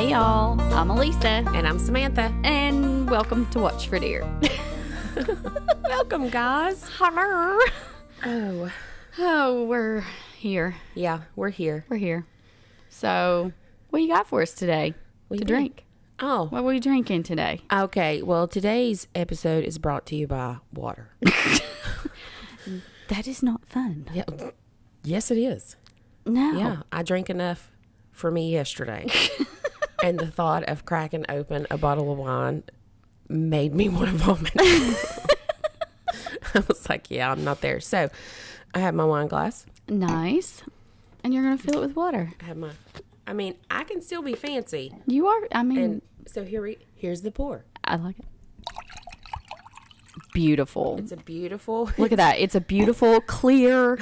Hey y'all, I'm Elisa. And I'm Samantha. And welcome to Watch for Deer. Welcome, guys. Hello. Oh, we're here. Yeah, we're here. We're here. So, what you got for us today to drink? Oh. What were you drinking today? Okay, well, today's episode is brought to you by water. That is not fun. Yeah. Yes, it is. No. Yeah, I drank enough for me yesterday. And the thought of cracking open a bottle of wine made me want to vomit. I was like, yeah, I'm not there. So I have my wine glass. Nice. And you're going to fill it with water. I can still be fancy. You are, And so here's the pour. I like it. Beautiful. It's a beautiful. Look at that. It's a beautiful, clear,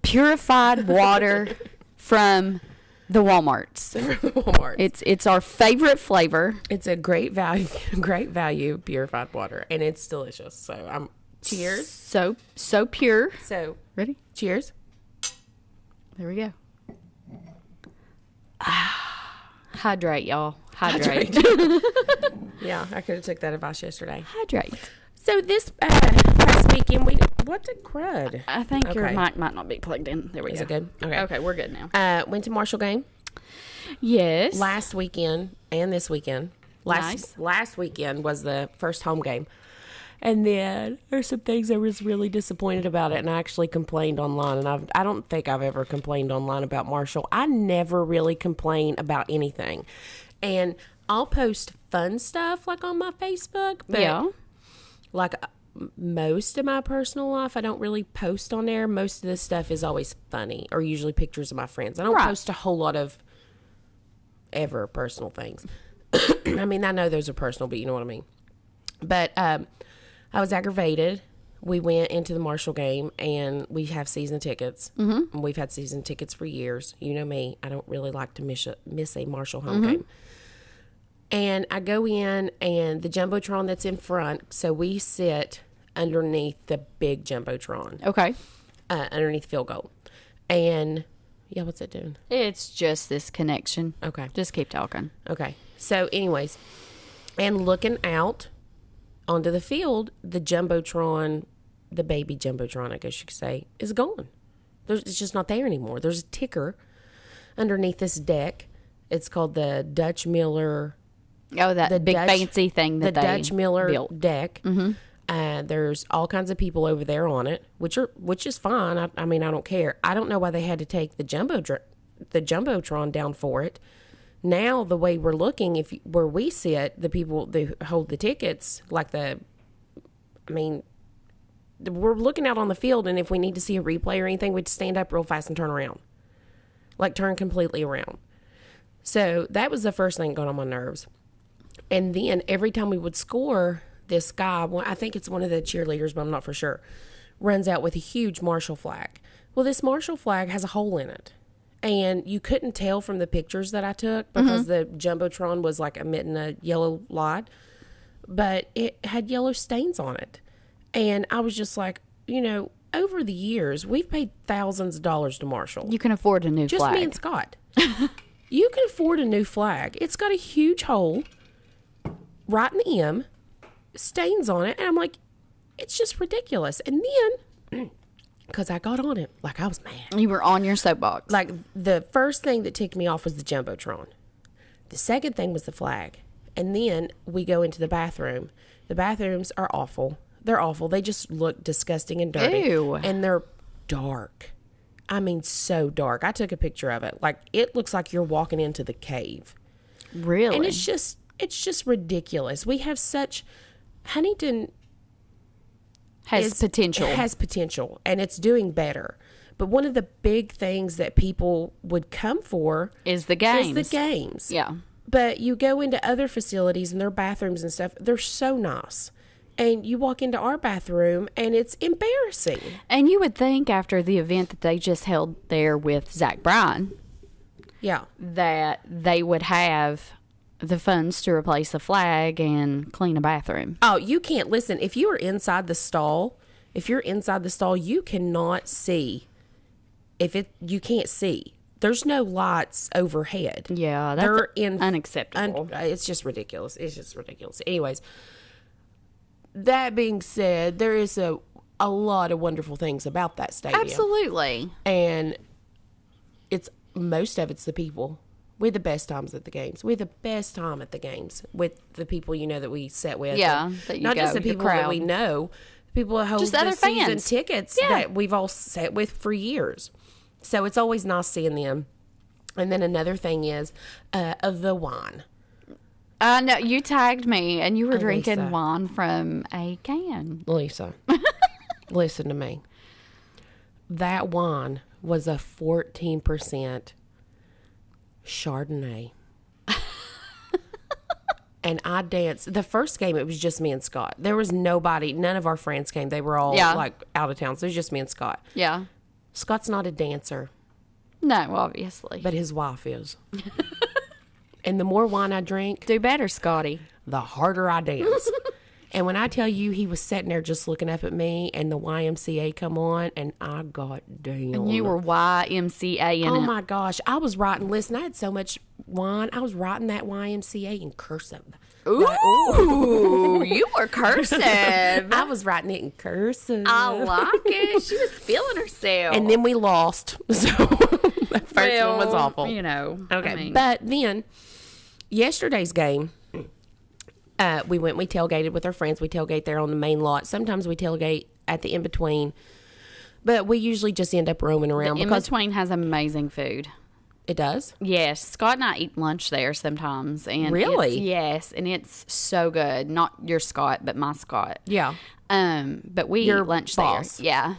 purified water from the Walmarts. It's our favorite flavor. It's a great value purified water, and it's delicious. So cheers. So pure. So ready? Cheers. There we go. Hydrate, y'all. Hydrate. Yeah, I could have took that advice yesterday. Hydrate. So this past weekend, what the crud? I think your mic might not be plugged in. There we go. Is it good? Okay, we're good now. Went to Marshall game. Yes. Last weekend and this weekend. Nice. Last weekend was the first home game. And then there's some things I was really disappointed about it, and I actually complained online. And I don't think I've ever complained online about Marshall. I never really complain about anything. And I'll post fun stuff like on my Facebook. But yeah. Like most of my personal life, I don't really post on there. Most of this stuff is always funny or usually pictures of my friends. I don't post a whole lot of ever personal things. I mean, I know those are personal, but you know what I mean. But I was aggravated. We went into the Marshall game, and we have season tickets. Mm-hmm. And we've had season tickets for years. You know me. I don't really like to miss a Marshall home game. And I go in, and the Jumbotron that's in front, so we sit underneath the big Jumbotron. Okay. Underneath field goal. And, yeah, what's it doing? It's just this connection. Okay. Just keep talking. Okay. So, anyways, and looking out onto the field, the Jumbotron, the baby Jumbotron, I guess you could say, is gone. It's just not there anymore. There's a ticker underneath this deck. It's called the Dutch Miller. Oh, the big fancy thing that the they Dutch Miller built. Deck. Mm-hmm. There's all kinds of people over there on it, which is fine. I mean, I don't care. I don't know why they had to take the Jumbotron down for it. Now the way we're looking, where we sit, the people that hold the tickets, we're looking out on the field, and if we need to see a replay or anything, we'd stand up real fast and turn around, turn completely around. So that was the first thing going on my nerves. And then every time we would score, this guy, I think it's one of the cheerleaders, but I'm not for sure, runs out with a huge Marshall flag. Well, this Marshall flag has a hole in it. And you couldn't tell from the pictures that I took because the Jumbotron was emitting a yellow light. But it had yellow stains on it. And I was just like, over the years, we've paid thousands of dollars to Marshall. You can afford a new flag. Just me and Scott. You can afford a new flag. It's got a huge hole right in the M, stains on it, and I'm like, it's just ridiculous. And then, because I got on it, I was mad. You were on your soapbox. The first thing that ticked me off was the Jumbotron. The second thing was the flag. And then we go into the bathroom. The bathrooms are awful. They're awful. They just look disgusting and dirty. Ew. And they're dark. I mean, so dark. I took a picture of it. It looks like you're walking into the cave. Really? And it's just ridiculous. We have Huntington has potential. It has potential, and it's doing better. But one of the big things that people would come for is the games. Yeah. But you go into other facilities and their bathrooms and stuff, they're so nice. And you walk into our bathroom, and it's embarrassing. And you would think after the event that they just held there with Zach Bryan, that they would have the funds to replace the flag and clean a bathroom. Oh, you can't listen. If you are inside the stall, you cannot see. You can't see there's no lights overhead. Yeah, that's unacceptable. It's just ridiculous. Anyways, that being said, there is a lot of wonderful things about that stadium. Absolutely. And most of it's the people. We had the best times at the games. We had the best time at the games with the people, that we sat with. Yeah. Not just the people that we know. People that hold the season tickets that we've all sat with for years. So it's always nice seeing them. And then another thing is the wine. No, you tagged me and you were drinking wine from a can. Lisa, listen to me. That wine was a 14% Chardonnay. And I danced. The first game, it was just me and Scott. There was nobody. None of our friends came. They were all out of town. So it was just me and Scott. Yeah. Scott's not a dancer. No, obviously. But his wife is. And the more wine I drink. Do better, Scotty. The harder I dance. And when I tell you he was sitting there just looking up at me and the YMCA come on and I got down. And you were YMCA in it. Oh my gosh. I was writing, listen, I had so much wine. I was writing that YMCA in cursive. Ooh, you were cursive. I was writing it in cursive. I like it. She was feeling herself. And then we lost. So the first one was awful. Okay. But then yesterday's game, we tailgated with our friends. We tailgate there on the main lot. Sometimes we tailgate at the in-between. But we usually just end up roaming around. The in-between has amazing food. It does? Yes. Scott and I eat lunch there sometimes. And really? Yes. And it's so good. Not your Scott, but my Scott. Yeah. But we eat lunch boss. there. Yeah.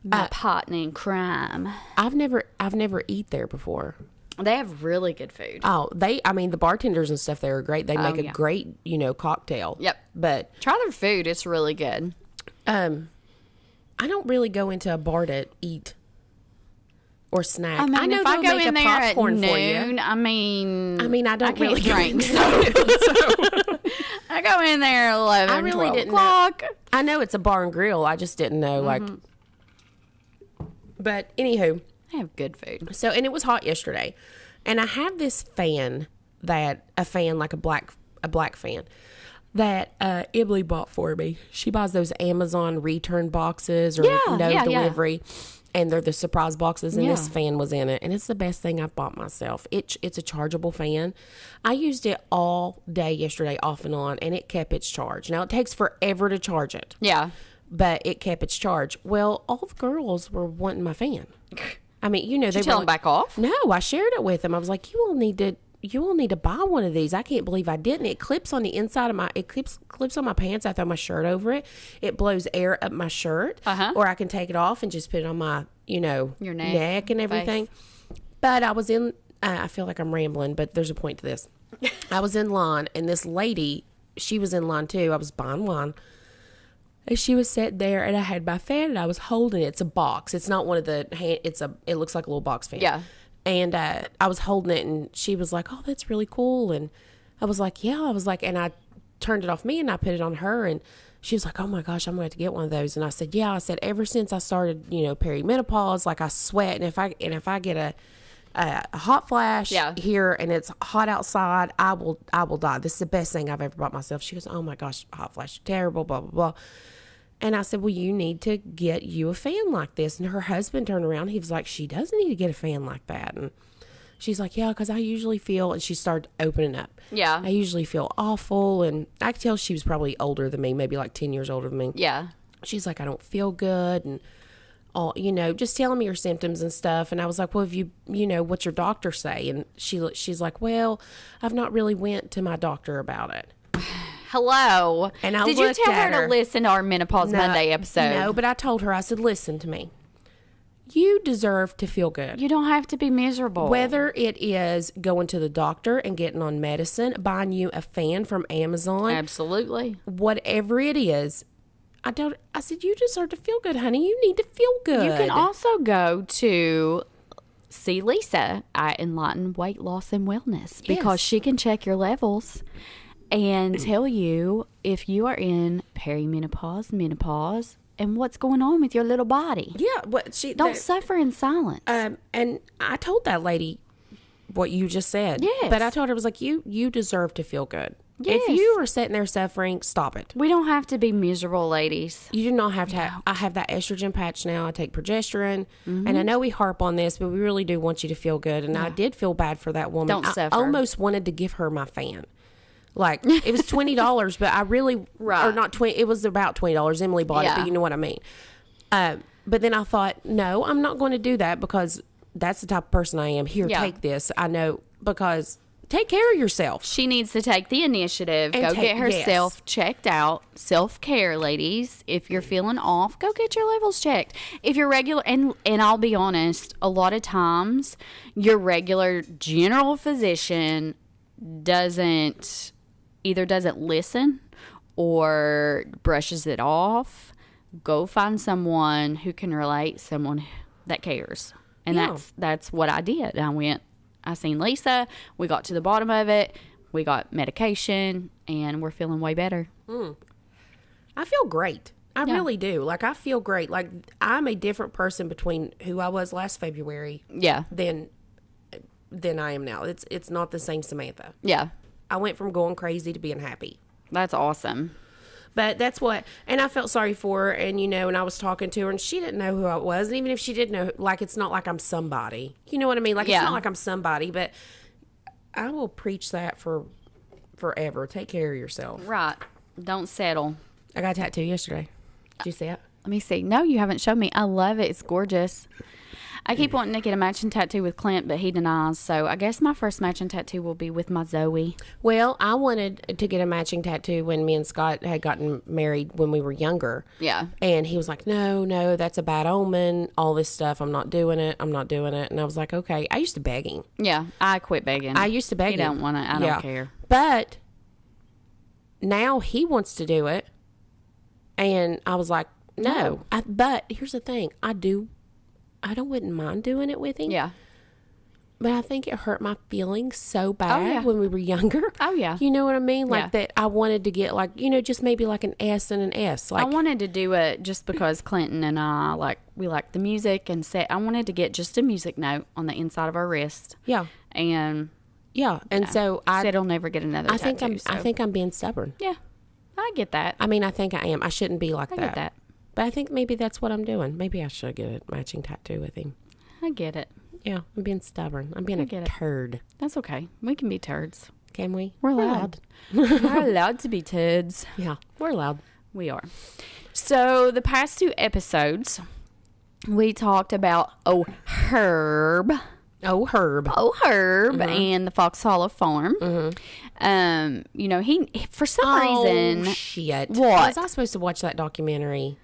My partner in crime. I've never eat there before. They have really good food. Oh, the bartenders and stuff there are great. They make a great, cocktail. Yep. But try their food. It's really good. I don't really go into a bar to eat or snack. I know if I go in there at noon, I don't really drink. So. I go in there at 11, I really 12 didn't o'clock. know. I know it's a bar and grill. I just didn't know, But anywho. They have good food. So, and it was hot yesterday. And I have this fan like a black fan, that Emily bought for me. She buys those Amazon return boxes or delivery. Yeah. And they're the surprise boxes, and this fan was in it. And it's the best thing I've bought myself. It's a chargeable fan. I used it all day yesterday, off and on, and it kept its charge. Now, it takes forever to charge it. Yeah. But it kept its charge. Well, all the girls were wanting my fan. Did you tell them back off? No, I shared it with them. I was like, you will need to buy one of these. I can't believe I didn't. It clips on the inside of clips on my pants. I throw my shirt over it. It blows air up my shirt. Or I can take it off and just put it on my, your neck and everything. Face. But I was in, I feel like I'm rambling, but there's a point to this. I was in line, and this lady, she was in line too. I was buying wine. And she was sitting there, and I had my fan, and I was holding it. It's a box. It's not one of the it looks like a little box fan. Yeah. And I was holding it, and she was like, "Oh, that's really cool." And I was like, "Yeah." I was like, and I turned it off me, and I put it on her, and she was like, "Oh my gosh, I'm going to have to get one of those." And I said, "Yeah." I said, "Ever since I started, perimenopause, like I sweat, and if I get a hot flash here and it's hot outside, I will die. This is the best thing I've ever bought myself." She goes, "Oh my gosh, hot flash, terrible, blah blah blah." And I said, "Well, you need to get you a fan like this." And her husband turned around. He was like, "She does need to get a fan like that." And she's like, "Yeah, because I usually feel," and she started opening up. Yeah. "I usually feel awful." And I could tell she was probably older than me, maybe like 10 years older than me. Yeah. She's like, "I don't feel good." And all, just telling me her symptoms and stuff. And I was like, "Well, have you, what's your doctor say?" And she's like, "Well, I've not really went to my doctor about it." Hello. And I Did you tell her to listen to our Menopause Monday episode? No, but I told her, I said, "Listen to me. You deserve to feel good. You don't have to be miserable. Whether it is going to the doctor and getting on medicine, buying you a fan from Amazon. Absolutely. Whatever it is, I said, you deserve to feel good, honey. You need to feel good." You can also go to see Lisa at Enlightened Weight Loss and Wellness because she can check your levels and tell you if you are in perimenopause, menopause, and what's going on with your little body. Yeah, don't suffer in silence. And I told that lady what you just said. Yes. But I told her, I was like, you deserve to feel good. Yes. If you are sitting there suffering, stop it. We don't have to be miserable, ladies. You do not have to I have that estrogen patch now. I take progesterone. And I know we harp on this, but we really do want you to feel good. And I did feel bad for that woman. Don't suffer. I almost wanted to give her my fan. Like, it was $20, but I really, or not 20, it was about $20. Emily bought it, but you know what I mean. But then I thought, no, I'm not going to do that because that's the type of person I am. Here, take this. I know, because take care of yourself. She needs to take the initiative. Go get herself checked out. Self-care, ladies. If you're feeling off, go get your levels checked. If you're regular, and I'll be honest, a lot of times your regular general physician either doesn't listen or brushes it off. Go find someone who can relate, someone that cares. And that's what I did. I seen Lisa. We got to the bottom of it. We got medication, and we're feeling way better. I feel great. I really do. Like, I feel great. Like, I'm a different person between who I was last February than I am now. It's not the same Samantha. Yeah. I went from going crazy to being happy. That's awesome. But that's what, and I felt sorry for her, and and I was talking to her, and she didn't know who I was, and even if she did know, like, it's not like I'm somebody. You know what I mean? Like, it's not like I'm somebody, but I will preach that for forever. Take care of yourself. Right. Don't settle. I got a tattoo yesterday. Did you see it? Let me see. No, you haven't shown me. I love it. It's gorgeous. I keep wanting to get a matching tattoo with Clint, but he denies. So I guess my first matching tattoo will be with my Zoe. Well, I wanted to get a matching tattoo when me and Scott had gotten married when we were younger. Yeah. And he was like, no, that's a bad omen. All this stuff. I'm not doing it. And I was like, okay. I used to beg him. Yeah. I quit begging. I used to beg him. He don't want to. I don't care. But now he wants to do it. And I was like, no. But here's the thing. I wouldn't mind doing it with him. Yeah. But I think it hurt my feelings so bad when we were younger. Oh, yeah. You know what I mean? Like that I wanted to get like, just maybe like an S and an S. Like, I wanted to do it just because Clinton and I, we like the music and I wanted to get just a music note on the inside of our wrist. Yeah. And. Yeah. And so I said I'll never get another tattoo. I think I'm being stubborn. Yeah. I get that. I mean, I think I am. I shouldn't be like that. I get that. But I think maybe that's what I'm doing. Maybe I should get a matching tattoo with him. I get it. Yeah, I'm being stubborn. I'm being a turd. That's okay. We can be turds. Can we? We're allowed. We're allowed to be turds. Yeah, we're allowed. We are. So the past 2 episodes, we talked about Herb. Mm-hmm. And the Fox Hollow Farm. Mm-hmm. He for some reason. Shit. What? Was I supposed to watch that documentary?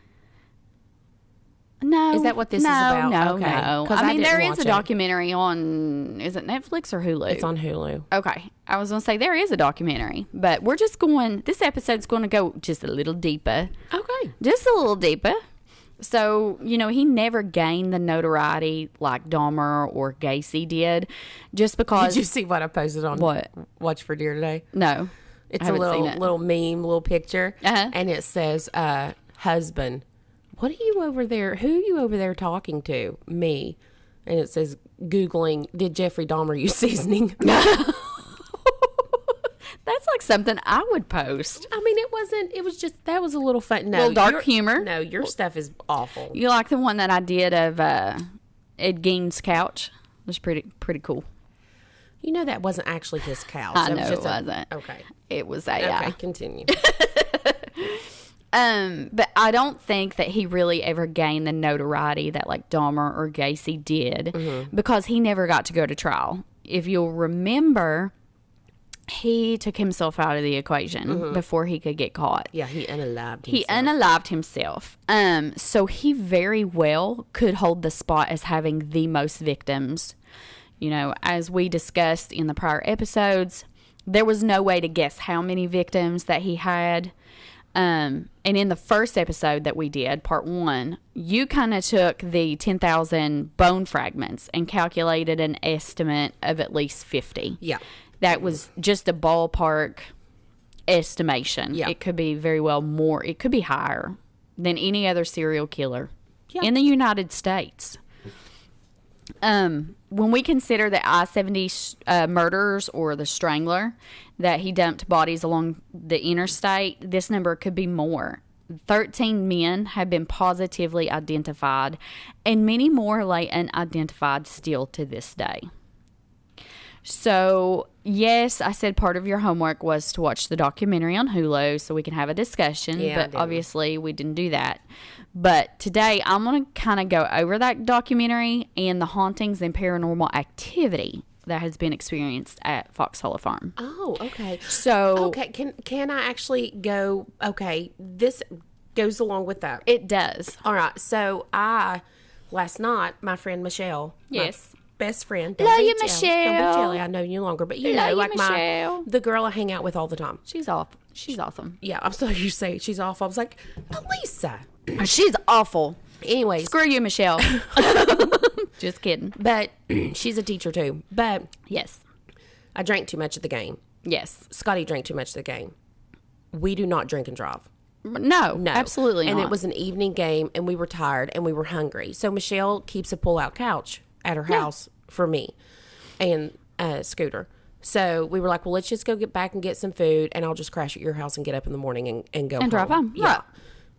No. Is that what this is about? No, okay. No. I mean, there is a documentary on, is it Netflix or Hulu? It's on Hulu. Okay. I was going to say there is a documentary, but we're just this episode's going to go just a little deeper. Okay. Just a little deeper. So, he never gained the notoriety like Dahmer or Gacy did just because. Did you see what I posted on Watch for Deer today? No. It's a little meme, little picture. And it says, husband, what are you over there? Who are you over there talking to? Me. And it says, Googling, did Jeffrey Dahmer use seasoning? That's like something I would post. I mean, it was just, that was a little fun. No, little dark humor. No, your stuff is awful. You like the one that I did of Ed Gein's couch? It was pretty cool. That wasn't actually his couch. I know it wasn't. Okay. It was AI. Okay, continue. But I don't think that he really ever gained the notoriety that like Dahmer or Gacy did because he never got to go to trial. If you'll remember, he took himself out of the equation before he could get caught. Yeah, he unalived himself. He unalived himself. So he very well could hold the spot as having the most victims. As we discussed in the prior episodes, there was no way to guess how many victims that he had. And in the first episode that we did, part 1, you kind of took the 10,000 bone fragments and calculated an estimate of at least 50. Yeah. That was just a ballpark estimation. Yeah. It could be very well more. It could be higher. than any other serial killer in the United States. When we consider the I-70 murders or the Strangler, that he dumped bodies along the interstate, this number could be more. 13 men have been positively identified, and many more lay unidentified still to this day. So, yes, I said part of your homework was to watch the documentary on Hulu so we can have a discussion, but obviously we didn't do that. But today I'm going to kind of go over that documentary and the hauntings and paranormal activity that has been experienced at Fox Hollow Farm. Oh, okay. So, okay, can I actually go? Okay, this goes along with that. It does. All right. So last night, my friend Michelle, yes, my best friend, love you, Michelle. Don't be jelly. I know you longer, but you know, like the girl I hang out with all the time. She's awful. She's awesome. Yeah, I'm sorry you say she's awful. I was like, Elisa, she's awful. Anyways, screw you, Michelle. Just kidding. But she's a teacher too. But yes, I drank too much at the game. Yes, Scotty drank too much at the game. We do not drink and drive. No, absolutely and not. It was an evening game, and we were tired, and we were hungry. So Michelle keeps a pull-out couch at her house for me and Scooter. So we were like, well, let's just go get back and get some food, and I'll just crash at your house and get up in the morning and go and home. Drive home. Yeah. Right.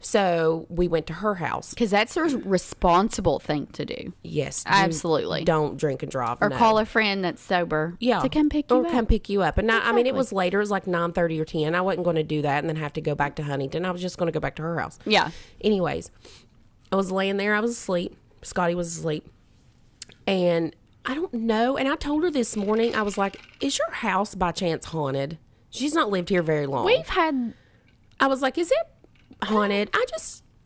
So we went to her house. Because that's a responsible thing to do. Yes. Absolutely. Don't drink and drive. Or call a friend that's sober to come pick you up. Or come pick you up. And I mean, it was later. It was like 9:30 or 10. I wasn't going to do that and then have to go back to Huntington. I was just going to go back to her house. Yeah. Anyways, I was laying there. I was asleep. Scotty was asleep. And I don't know. And I told her this morning, I was like, is your house by chance haunted? She's not lived here very long. I was like, is it haunted?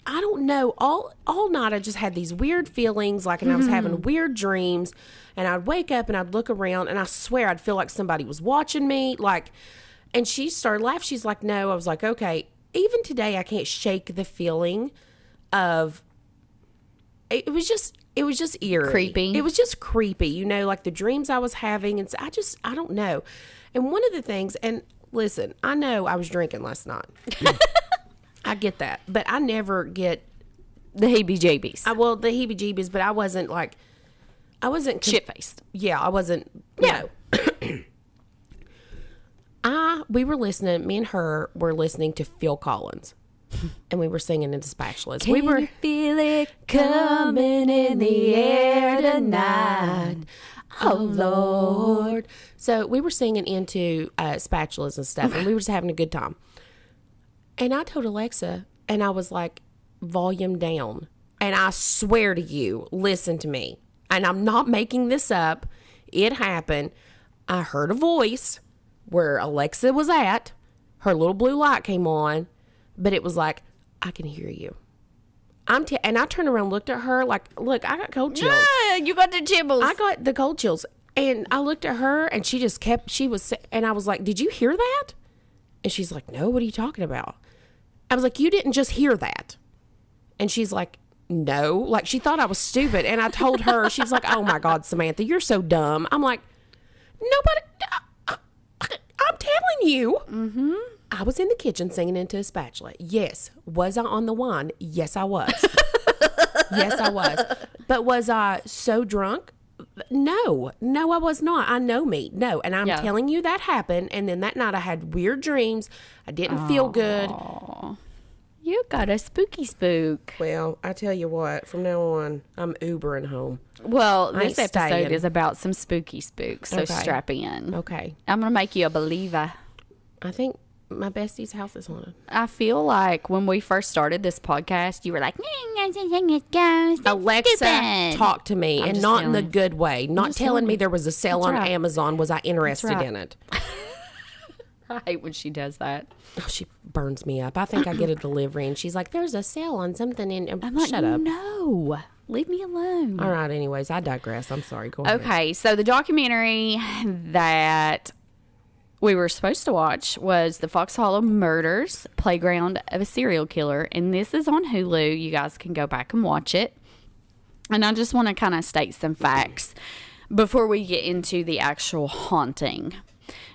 I don't know. All night I just had these weird feelings, like, and I was having weird dreams, and I'd wake up and I'd look around, and I swear I'd feel like somebody was watching me, like, and she started laughing. She's like, no. I was like, okay. Even today, I can't shake the feeling of, it was just eerie. Creepy. It was just creepy, you know, like the dreams I was having, and so I don't know. And one of the things, and listen, I know I was drinking last night. I get that, but I never get the heebie-jeebies. The heebie-jeebies, but I wasn't shit-faced. Yeah, I wasn't. Yeah. We were listening. Me and her were listening to Phil Collins, and we were singing into Spatulas. We were feel it coming in the air tonight. Oh Lord! So we were singing into Spatulas and stuff, and we were just having a good time. And I told Alexa, and I was like, volume down. And I swear to you, listen to me. And I'm not making this up. It happened. I heard a voice where Alexa was at. Her little blue light came on. But it was like, I can hear you. And I turned around and looked at her like, look, I got cold chills. Yeah, you got the chills. I got the cold chills. And I looked at her, and and I was like, did you hear that? And she's like, no, what are you talking about? I was like, you didn't just hear that. And she's like, no. Like, she thought I was stupid. And I told her, she's like, oh my God, Samantha, you're so dumb. I'm like, nobody, I'm telling you. Mm-hmm. I was in the kitchen singing into a spatula. Yes. Was I on the wine? Yes, I was. Yes, I was. But was I so drunk? No, I was not. I know me. No. And I'm telling you that happened. And then that night I had weird dreams. I didn't feel good. You got a spooky spook. Well, I tell you what, from now on, I'm Ubering home. Well, this episode is about some spooky spooks, so strap in. Okay. I'm going to make you a believer. I think my bestie's house is haunted. I feel like when we first started this podcast, you were like, Alexa, talk to me, and not in the good way. Not telling me there was a sale on Amazon. Was I interested in it? I hate when she does that. Oh, she burns me up. I think I get a delivery, and she's like, there's a sale on something. I'm like, shut up. No, leave me alone. All right, anyways, I digress. I'm sorry. Go ahead. Okay, so the documentary that we were supposed to watch was the Fox Hollow Murders, Playground of a Serial Killer. And this is on Hulu. You guys can go back and watch it. And I just want to kind of state some facts before we get into the actual haunting.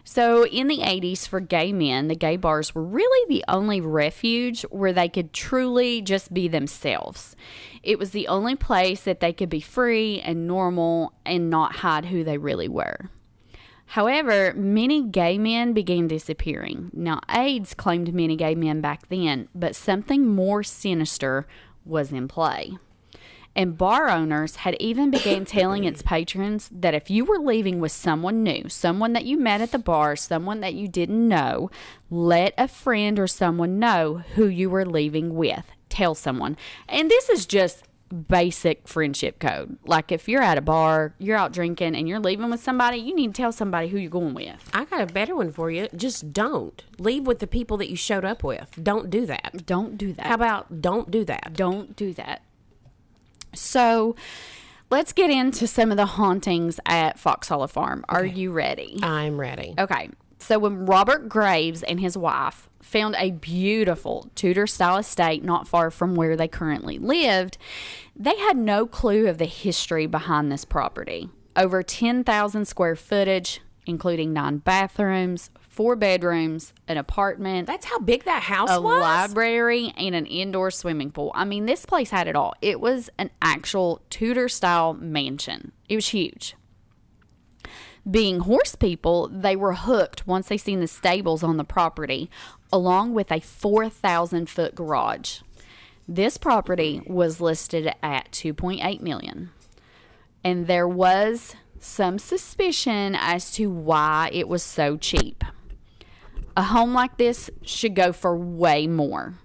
So in the 80s, for gay men, the gay bars were really the only refuge where they could truly just be themselves. It was the only place that they could be free and normal and not hide who they really were. However, many gay men began disappearing. Now, AIDS claimed many gay men back then, but something more sinister was in play. And bar owners had even began telling its patrons that if you were leaving with someone new, someone that you met at the bar, someone that you didn't know, let a friend or someone know who you were leaving with. Tell someone. And this is just basic friendship code. Like if you're at a bar, you're out drinking, and you're leaving with somebody, you need to tell somebody who you're going with. I got a better one for you. Just don't. Leave with the people that you showed up with. Don't do that. Don't do that. How about don't do that? Don't do that. So let's get into some of the hauntings at Fox Hollow Farm. Are you ready? I'm ready. Okay. So when Robert Graves and his wife found a beautiful Tudor-style estate not far from where they currently lived, they had no clue of the history behind this property. Over 10,000 square footage, including 9 bathrooms, 4 bedrooms, an apartment. That's how big that house was? A library, and an indoor swimming pool. I mean, this place had it all. It was an actual Tudor-style mansion. It was huge. Being horse people, they were hooked once they seen the stables on the property, along with a 4,000-foot garage. This property was listed at $2.8 million. And there was some suspicion as to why it was so cheap. A home like this should go for way more.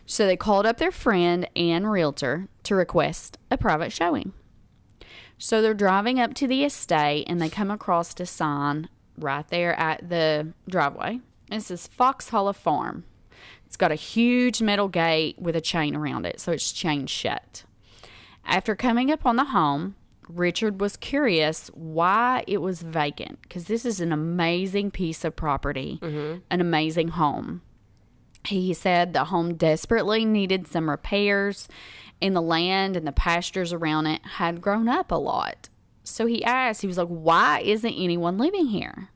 So they called up their friend and realtor to request a private showing. So they're driving up to the estate, and they come across a sign right there at the driveway. It says Fox Hollow Farm. It's got a huge metal gate with a chain around it, so it's chained shut. After coming up on the home, Richard was curious why it was vacant, because this is an amazing piece of property, an amazing home. He said the home desperately needed some repairs, and the land and the pastures around it had grown up a lot. So he asked, he was like, why isn't anyone living here?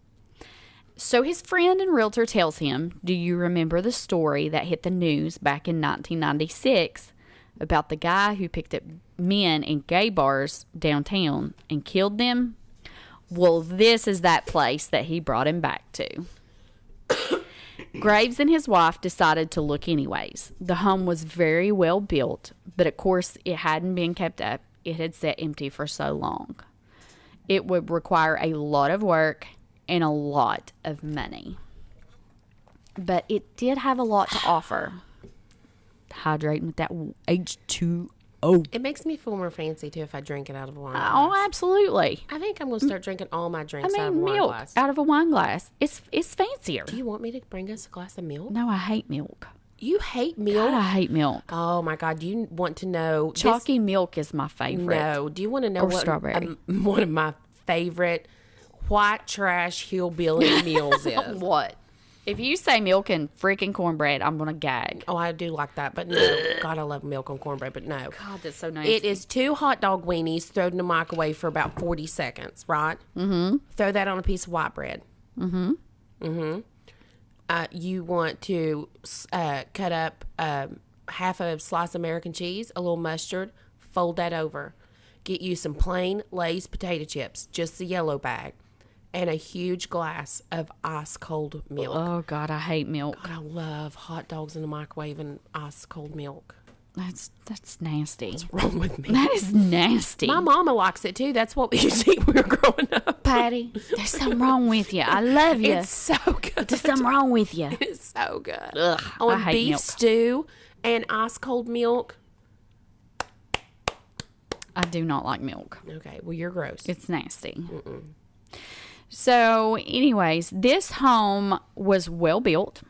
So his friend and realtor tells him, do you remember the story that hit the news back in 1996 about the guy who picked up men in gay bars downtown and killed them? Well, this is that place that he brought him back to. Graves and his wife decided to look anyways. The home was very well built, but of course it hadn't been kept up. It had sat empty for so long. It would require a lot of work and a lot of money. But it did have a lot to offer. Hydrating with that H2O. It makes me feel more fancy, too, if I drink it out of a wine glass. Oh, absolutely. I think I'm going to start drinking all my drinks out of a wine milk glass. out of a wine glass. It's fancier. Do you want me to bring us a glass of milk? No, I hate milk. You hate milk? God, I hate milk. Oh, my God. Do you want to know? Chalky milk is my favorite. No. Do you want to know what strawberry? One of my favorite white trash hillbilly meals is? What? If you say milk and freaking cornbread, I'm going to gag. Oh, I do like that, but no. God, I love milk and cornbread, but no. God, that's so nasty. It is 2 hot dog weenies thrown in the microwave for about 40 seconds, right? Mm-hmm. Throw that on a piece of white bread. Mm-hmm. Mm-hmm. You want to cut up half a slice of American cheese, a little mustard, fold that over. Get you some plain Lay's potato chips, just the yellow bag, and a huge glass of ice cold milk. Oh, God, I hate milk. God, I love hot dogs in the microwave and ice cold milk. That's nasty. What's wrong with me? That is nasty. My mama likes it too. That's what we used to eat when we were growing up. Patty, there's something wrong with you. I love you. It's so good. There's something wrong with you. It's so good. Ugh, On I hate beef milk. stew and ice cold milk. I do not like milk. Okay, well, you're gross. It's nasty. Mm-mm. So, anyways, this home was well built,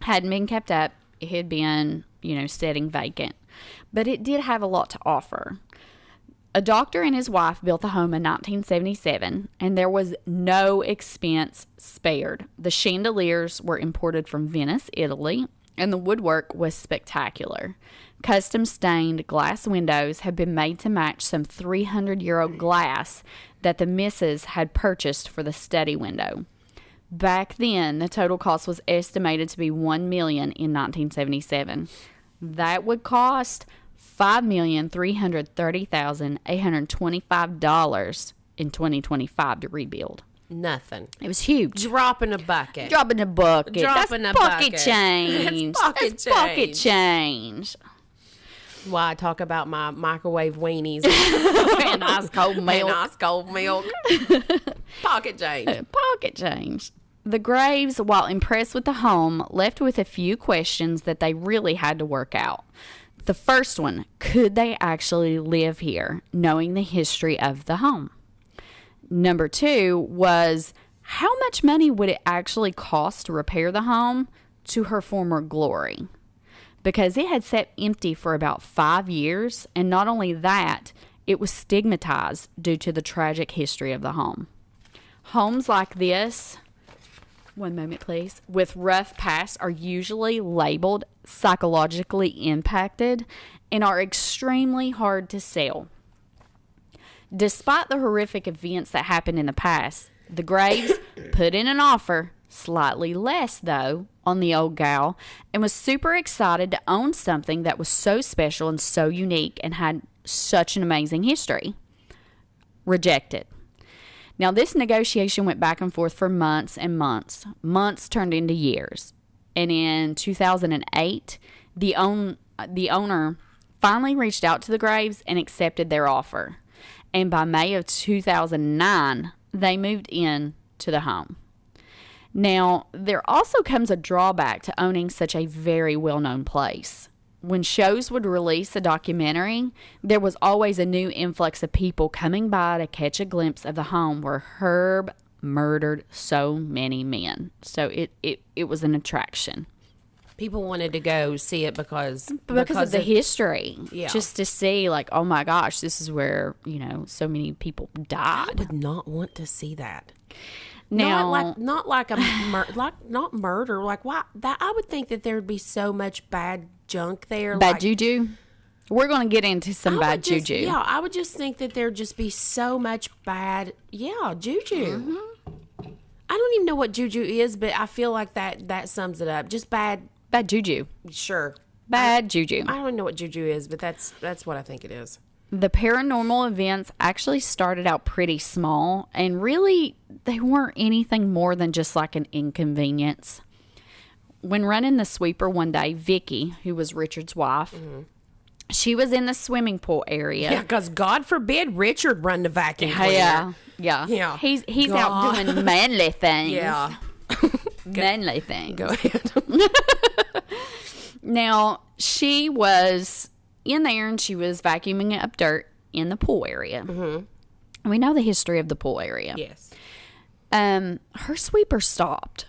hadn't been kept up. It had been, sitting vacant. But it did have a lot to offer. A doctor and his wife built the home in 1977, and there was no expense spared. The chandeliers were imported from Venice, Italy, and the woodwork was spectacular. Custom stained glass windows had been made to match some 300-year-old glass that the missus had purchased for the study window. Back then, the total cost was estimated to be $1 million in 1977. That would cost $5,330,825 in 2025 to rebuild. Nothing. It was huge. Dropping a bucket. Dropping a bucket. Dropping That's a pocket bucket. change. That's pocket change. Why I talk about my microwave weenies And ice cold milk. and ice cold milk. Pocket change. Pocket change. The Graves, while impressed with the home, left with a few questions that they really had to work out. The first one, could they actually live here, knowing the history of the home? Number 2 was, how much money would it actually cost to repair the home to her former glory? Because it had sat empty for about 5 years, and not only that, it was stigmatized due to the tragic history of the home. Homes like this, one moment please, with rough past are usually labeled psychologically impacted and are extremely hard to sell. Despite the horrific events that happened in the past, the Graves put in an offer, slightly less though, on the old gal, and was super excited to own something that was so special and so unique and had such an amazing history. Rejected. Now, this negotiation went back and forth for months and months. Months turned into years. And in 2008, the owner finally reached out to the Graves and accepted their offer. And by May of 2009, they moved in to the home. Now, there also comes a drawback to owning such a very well-known place. When shows would release a documentary, there was always a new influx of people coming by to catch a glimpse of the home where Herb murdered so many men. So it was an attraction. People wanted to go see it because of the history. Yeah. Just to see, like, oh my gosh, this is where, so many people died. I would not want to see that. Now, not murder. Like, why? That I would think that there would be so much bad junk there. Bad juju. We're going to get into some bad juju. Yeah, I would just think that there'd just be so much bad. Yeah, juju. Mm-hmm. I don't even know what juju is, but I feel like that sums it up. Just bad. Bad juju. Sure. Bad juju. I don't even know what juju is, but that's what I think it is. The paranormal events actually started out pretty small, and really they weren't anything more than just like an inconvenience. When running the sweeper one day, Vicky, who was Richard's wife, she was in the swimming pool area. Yeah, because God forbid Richard run the vacuum cleaner. Yeah. He's out doing manly things. Yeah. Manly things. Go ahead. Now, she was in there and she was vacuuming up dirt in the pool area. Mm-hmm. We know the history of the pool area. Yes. Her sweeper stopped.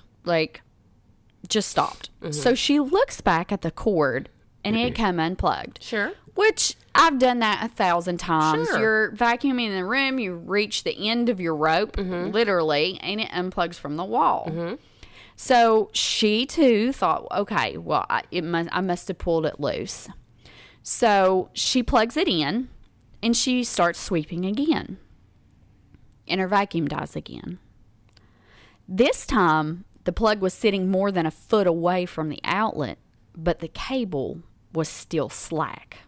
Just stopped. Mm-hmm. So she looks back at the cord and it come unplugged. Sure. Which I've done that 1,000 times. Sure. You're vacuuming in the room, you reach the end of your rope, literally, and it unplugs from the wall. Mm-hmm. So she too thought, okay, well, I must have pulled it loose. So she plugs it in and she starts sweeping again. And her vacuum dies again. This time, the plug was sitting more than a foot away from the outlet, but the cable was still slack.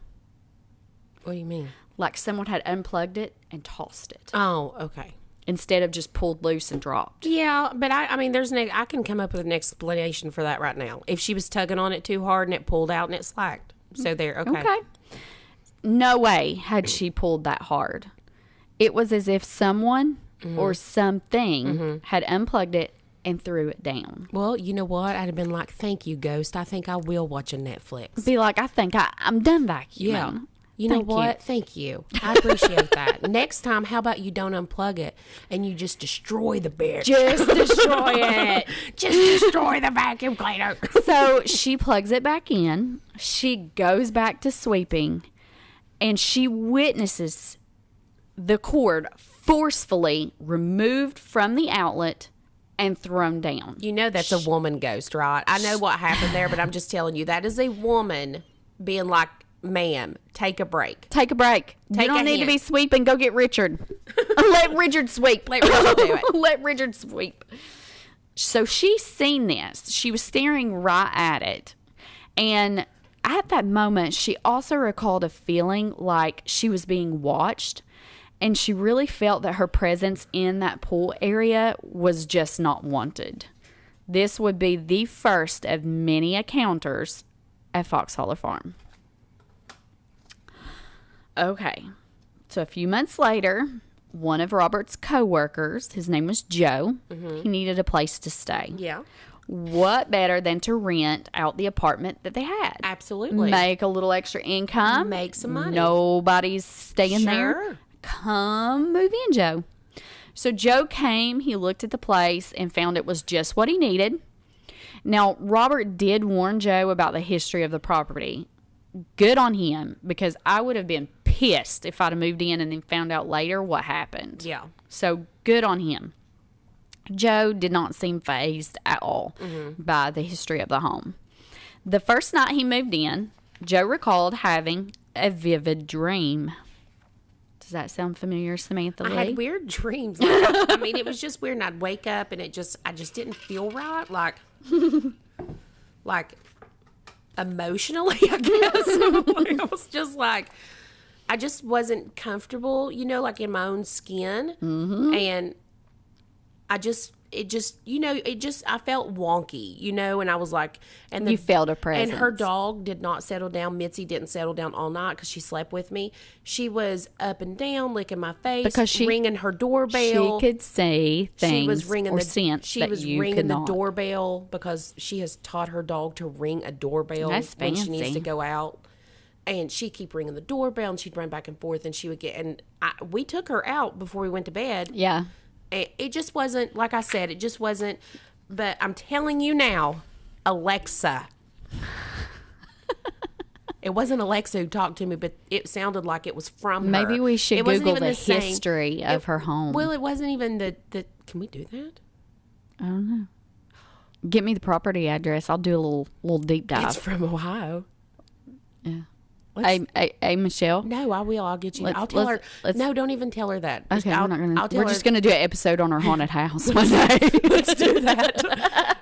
What do you mean? Like someone had unplugged it and tossed it. Oh, okay. Instead of just pulled loose and dropped. Yeah, but I mean, I can come up with an explanation for that right now. If she was tugging on it too hard and it pulled out and it slacked. So there, okay. No way had she pulled that hard. It was as if someone or something had unplugged it and threw it down. Well, you know what? I'd have been like, thank you, Ghost. I think I will watch a Netflix. Be like, I think I'm done vacuuming. Yeah. You know what? Thank you. I appreciate that. Next time, how about you don't unplug it and you just destroy the bitch? Just destroy it. Just destroy the vacuum cleaner. So she plugs it back in. She goes back to sweeping and she witnesses the cord forcefully removed from the outlet and thrown down. You know that's a woman ghost, right? I know what happened there, but I'm just telling you, that is a woman being like, ma'am, take a break. Take a break. You don't need to be sweeping. Go get Richard. Let Richard sweep. Let Richard do it. Let Richard sweep. So she's seen this. She was staring right at it. And at that moment, she also recalled a feeling like she was being watched. And she really felt that her presence in that pool area was just not wanted. This would be the first of many encounters at Foxholler Farm. Okay. So a few months later, one of Robert's co-workers, his name was Joe, he needed a place to stay. Yeah. What better than to rent out the apartment that they had? Absolutely. Make a little extra income. Make some money. Nobody's staying there. Come move in, Joe. So Joe came, he looked at the place and found it was just what he needed. Now, Robert did warn Joe about the history of the property. Good on him, because I would have been pissed if I'd have moved in and then found out later what happened. Yeah. So good on him. Joe did not seem fazed at all by the history of the home. The first night he moved in, Joe recalled having a vivid dream. Does that sound familiar, Samantha Lee? I had weird dreams. Like, I mean, it was just weird, and I'd wake up, and I just didn't feel right. Like emotionally, I guess. Like, I was just like, I just wasn't comfortable, like in my own skin. And I felt wonky, and I was like, and you felt a presence. And her dog did not settle down. Mitzi didn't settle down all night because she slept with me. She was up and down, licking my face, because ringing her doorbell. She could say things she was ringing or sense She that was you ringing could the not. doorbell because she has taught her dog to ring a doorbell when she needs to go out. And she'd keep ringing the doorbell, and she'd run back and forth, and she would we took her out before we went to bed. Yeah. And it just wasn't, like I said, it just wasn't, but I'm telling you now, Alexa. It wasn't Alexa who talked to me, but it sounded like it was from her. Maybe we should Google the history of her home. Well, it wasn't even the can we do that? I don't know. Get me the property address. I'll do a little deep dive. It's from Ohio. Yeah. Hey, Michelle. No, I will. I'll get you. I'll tell her. No, don't even tell her that. Okay, we're just going to do an episode on her haunted house one day. Let's do that.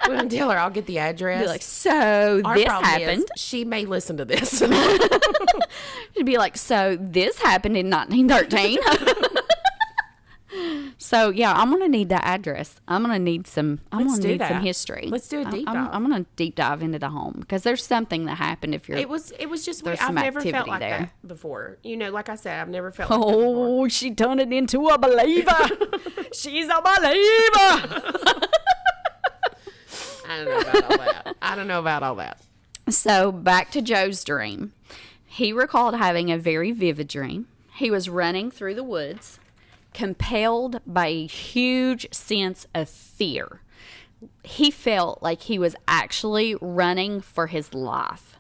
We're going to tell her. I'll get the address. Be like, so our this happened. She may listen to this. She'd be like, so this happened in 1913. So yeah, I'm gonna need that address. I'm gonna need some. I'm gonna need some history. Let's do a deep dive. I'm gonna deep dive into the home because there's something that happened. If you're, it was just weird. I've never felt like that before. Like I said, I've never felt. Like that before. She turned it into a believer. She's a believer. I don't know about all that. So back to Joe's dream. He recalled having a very vivid dream. He was running through the woods, compelled by a huge sense of fear. He felt like he was actually running for his life.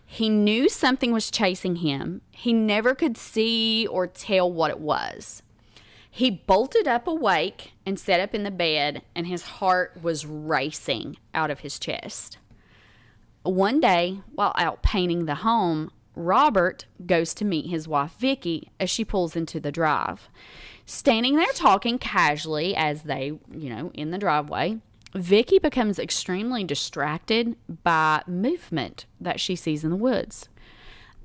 He knew something was chasing him. He never could see or tell what it was. He bolted up awake and sat up in the bed, and his heart was racing out of his chest. One day, while out painting the home, Robert goes to meet his wife, Vicky, as she pulls into the drive. Standing there talking casually as they, in the driveway, Vicky becomes extremely distracted by movement that she sees in the woods.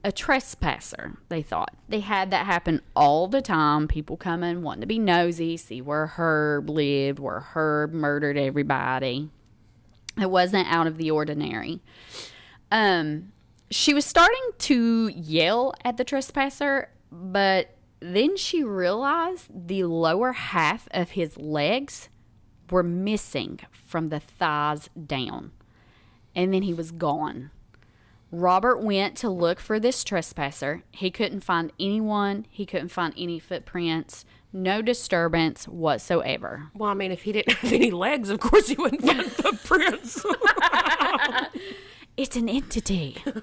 A trespasser, they thought. They had that happen all the time. People coming, wanting to be nosy, see where Herb lived, where Herb murdered everybody. It wasn't out of the ordinary. She was starting to yell at the trespasser, but then she realized the lower half of his legs were missing from the thighs down. And then he was gone. Robert went to look for this trespasser. He couldn't find anyone. He couldn't find any footprints. No disturbance whatsoever. Well, I mean, if he didn't have any legs, of course he wouldn't find footprints. It's an entity. Ain't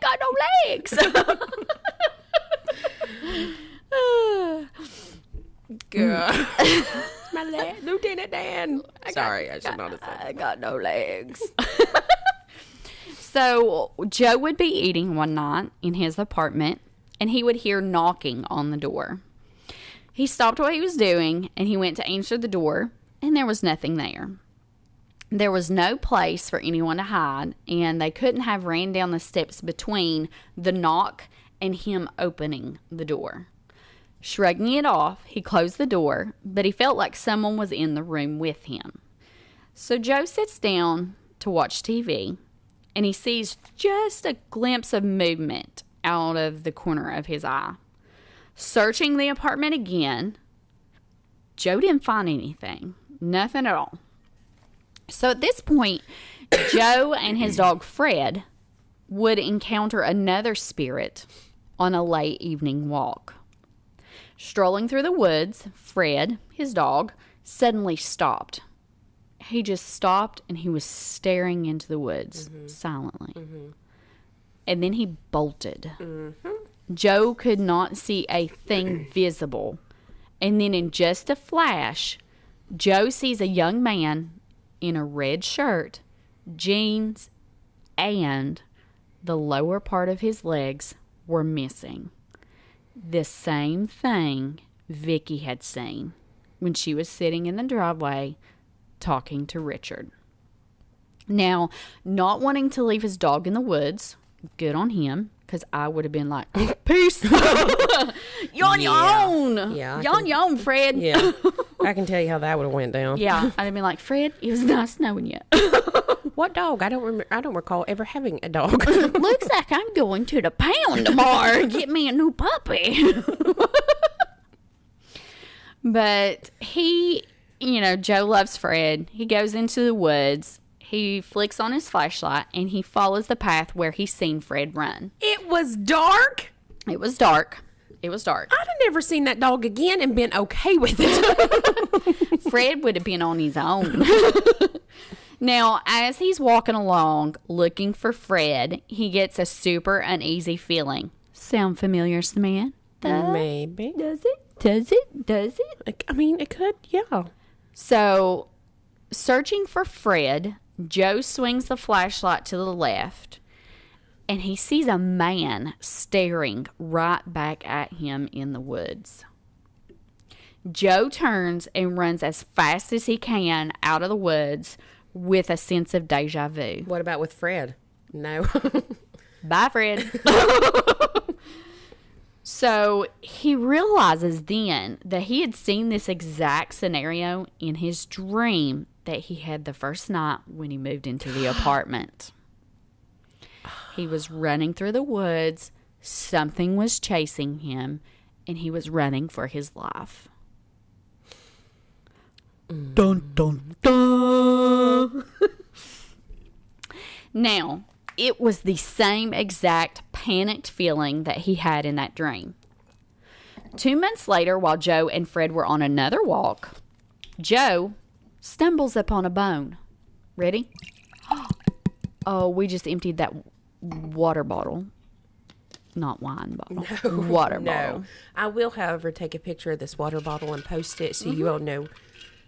got no legs. God. My leg, Lieutenant Dan. Sorry, I should not have said that. I got no legs. So Joe would be eating one night in his apartment, and he would hear knocking on the door. He stopped what he was doing, and he went to answer the door. and there was nothing there. There was no place for anyone to hide, and they couldn't have ran down the steps between the knock and him opening the door. Shrugging it off, he closed the door, but he felt like someone was in the room with him. So Joe sits down to watch TV, and he sees just a glimpse of movement out of the corner of his eye. Searching the apartment again, Joe didn't find anything. Nothing at all. So at this point, Joe and his dog Fred would encounter another spirit on a late evening walk. Strolling through the woods, Fred, his dog, suddenly stopped. He just stopped and he was staring into the woods silently. And then he bolted. Joe could not see a thing visible. And then in just a flash, Joe sees a young man in a red shirt, jeans, and the lower part of his legs were missing. The same thing Vicky had seen when she was sitting in the driveway talking to Richard. Now, not wanting to leave his dog in the woods, good on him, because I would have been like, peace. You're on your own. Yeah, You're on your own, Fred. Yeah, I can tell you how that would have went down. Yeah, I'd have been like, Fred, it was nice knowing you. What dog? I don't recall ever having a dog. Looks like I'm going to the pound tomorrow and get me a new puppy. But he, Joe loves Fred. He goes into the woods. He flicks on his flashlight and he follows the path where he's seen Fred run. It was dark? It was dark. It was dark. I'd have never seen that dog again and been okay with it. Fred would have been on his own. Now, as he's walking along looking for Fred, he gets a super uneasy feeling. Sound familiar, Samantha? Maybe. Does it? Does it? Does it? I mean, it could, yeah. So, searching for Fred, Joe swings the flashlight to the left, and he sees a man staring right back at him in the woods. Joe turns and runs as fast as he can out of the woods with a sense of deja vu. What about with Fred? No. Bye, Fred. So he realizes then that he had seen this exact scenario in his dream that he had the first night when he moved into the apartment. He was running through the woods. Something was chasing him, and he was running for his life. Dun, dun, dun. Now, it was the same exact panicked feeling that he had in that dream. 2 months later, while Joe and Fred were on another walk, Joe stumbles upon a bone. Ready? Oh, we just emptied that water bottle. Not wine bottle. No, water bottle. I will, however, take a picture of this water bottle and post it so you all know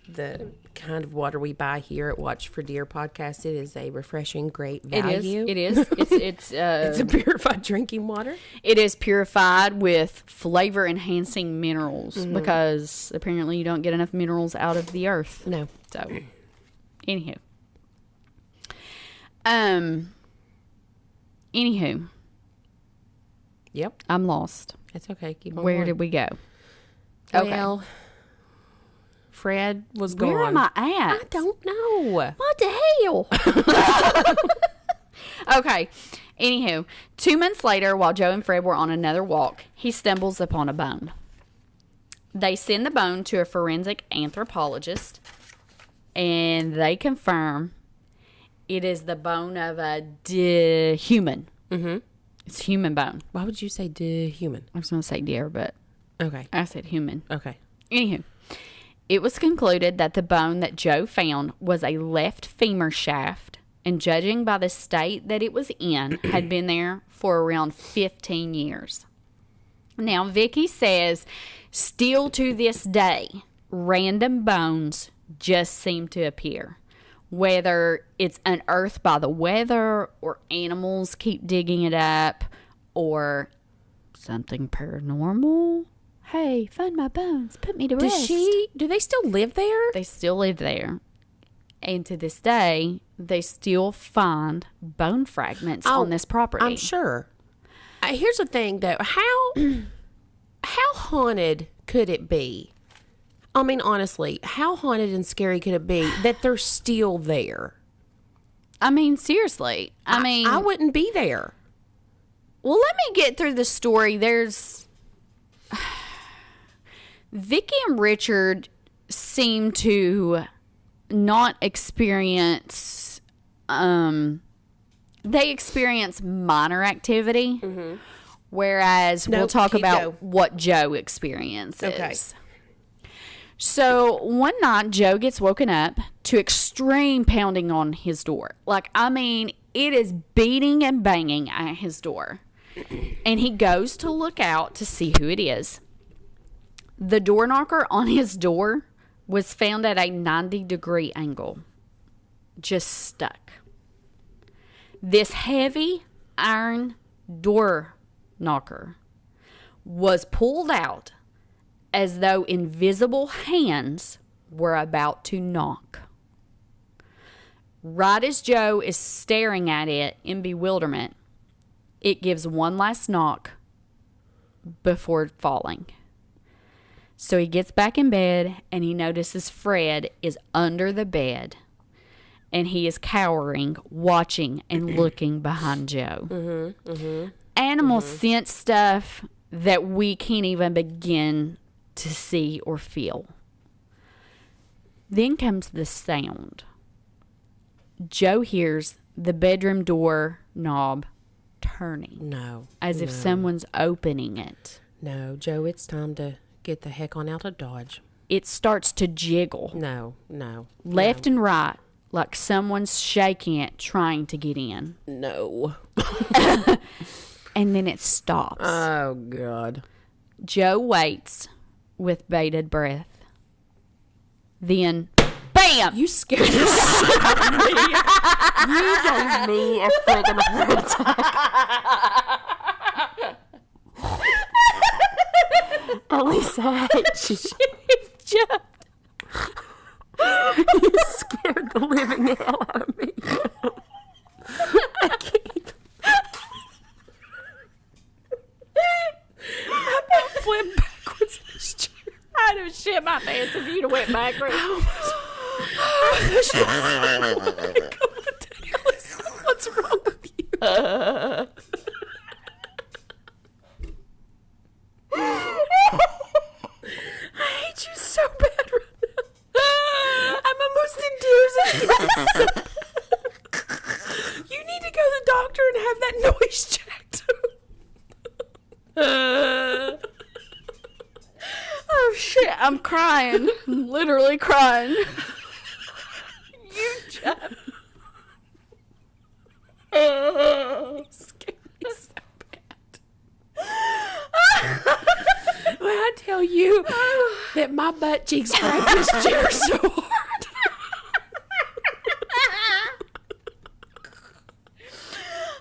the kind of water we buy here at Watch for Deer podcast. It is a refreshing, great value. It is. It's a purified drinking water. It is purified with flavor enhancing minerals because apparently you don't get enough minerals out of the earth. No. So, anywho. Yep. I'm lost. It's okay. Keep on Where going. did we go? Well, Fred was gone. Where am I at? I don't know. What the hell? Okay. Anywho, 2 months later, while Joe and Fred were on another walk, he stumbles upon a bone. They send the bone to a forensic anthropologist, and they confirm it is the bone of a human. Mm-hmm. It's human bone. Why would you say human? I was going to say deer, but okay. I said human. Okay. Anywho, it was concluded that the bone that Joe found was a left femur shaft, and judging by the state that it was in, had been there for around 15 years. Now, Vicky says, still to this day, random bones just seem to appear. Whether it's unearthed by the weather or animals keep digging it up or something paranormal Hey, find my bones. Put me to rest. Do they still live there? They still live there. And to this day, they still find bone fragments on this property. I'm sure. Here's the thing, though. How haunted could it be? I mean, honestly, how haunted and scary could it be that they're still there? I mean, seriously. I wouldn't be there. Well, let me get through the story. There's Vicky and Richard seem to not experience they experience minor activity, whereas we'll talk about what Joe experiences. Okay. So one night, Joe gets woken up to extreme pounding on his door. Like, I mean, it is beating and banging at his door. And he goes to look out to see who it is. The door knocker on his door was found at a 90-degree angle, just stuck. This heavy iron door knocker was pulled out as though invisible hands were about to knock. Right as Joe is staring at it in bewilderment, it gives one last knock before falling. So he gets back in bed and he notices Fred is under the bed and he is cowering, watching and looking behind Joe. Animals sense stuff that we can't even begin to see or feel. Then comes the sound. Joe hears the bedroom door knob turning. No. As if someone's opening it. No, Joe, it's time to get the heck on out of Dodge. It starts to jiggle. No. Left and right, like someone's shaking it, trying to get in. No. And then it stops. Oh, God. Joe waits with bated breath. Then, bam! You scared the shit out of me. You gave me a friggin' heart attack. At least I hate you. She jumped. You scared the living hell out of me. I can't. I about flipped backwards in this chair. I'd have shit my pants if you'd have went backwards. What's wrong with you? I hate you so bad right now. I'm almost in tears. You need to go to the doctor and have that noise checked. Oh shit, I'm crying. I'm literally crying. You jumped. You scared me so bad. When I tell you that my butt cheeks grabbed this chair so hard.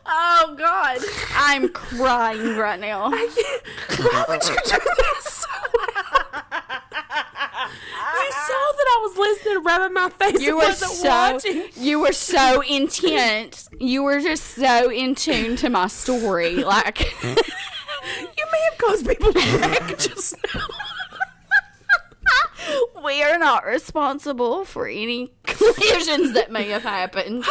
Oh God, I'm crying right now. Why would you do this? You saw that I was listening and rubbing my face. You and were wasn't watching. You were so intent. You were just so in tune to my story. Like you may have caused people to wreck just now. We are not responsible for any collisions that may have happened.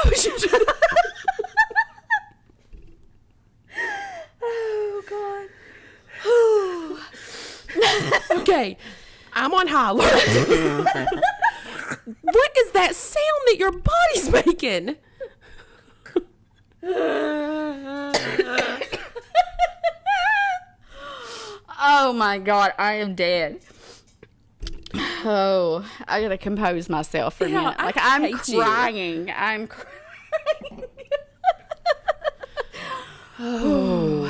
Oh God. Okay, I'm on high alert. What is that sound that your body's making? Oh my God, I am dead. Oh, I gotta compose myself for a minute. Like I'm crying. I'm crying. Oh.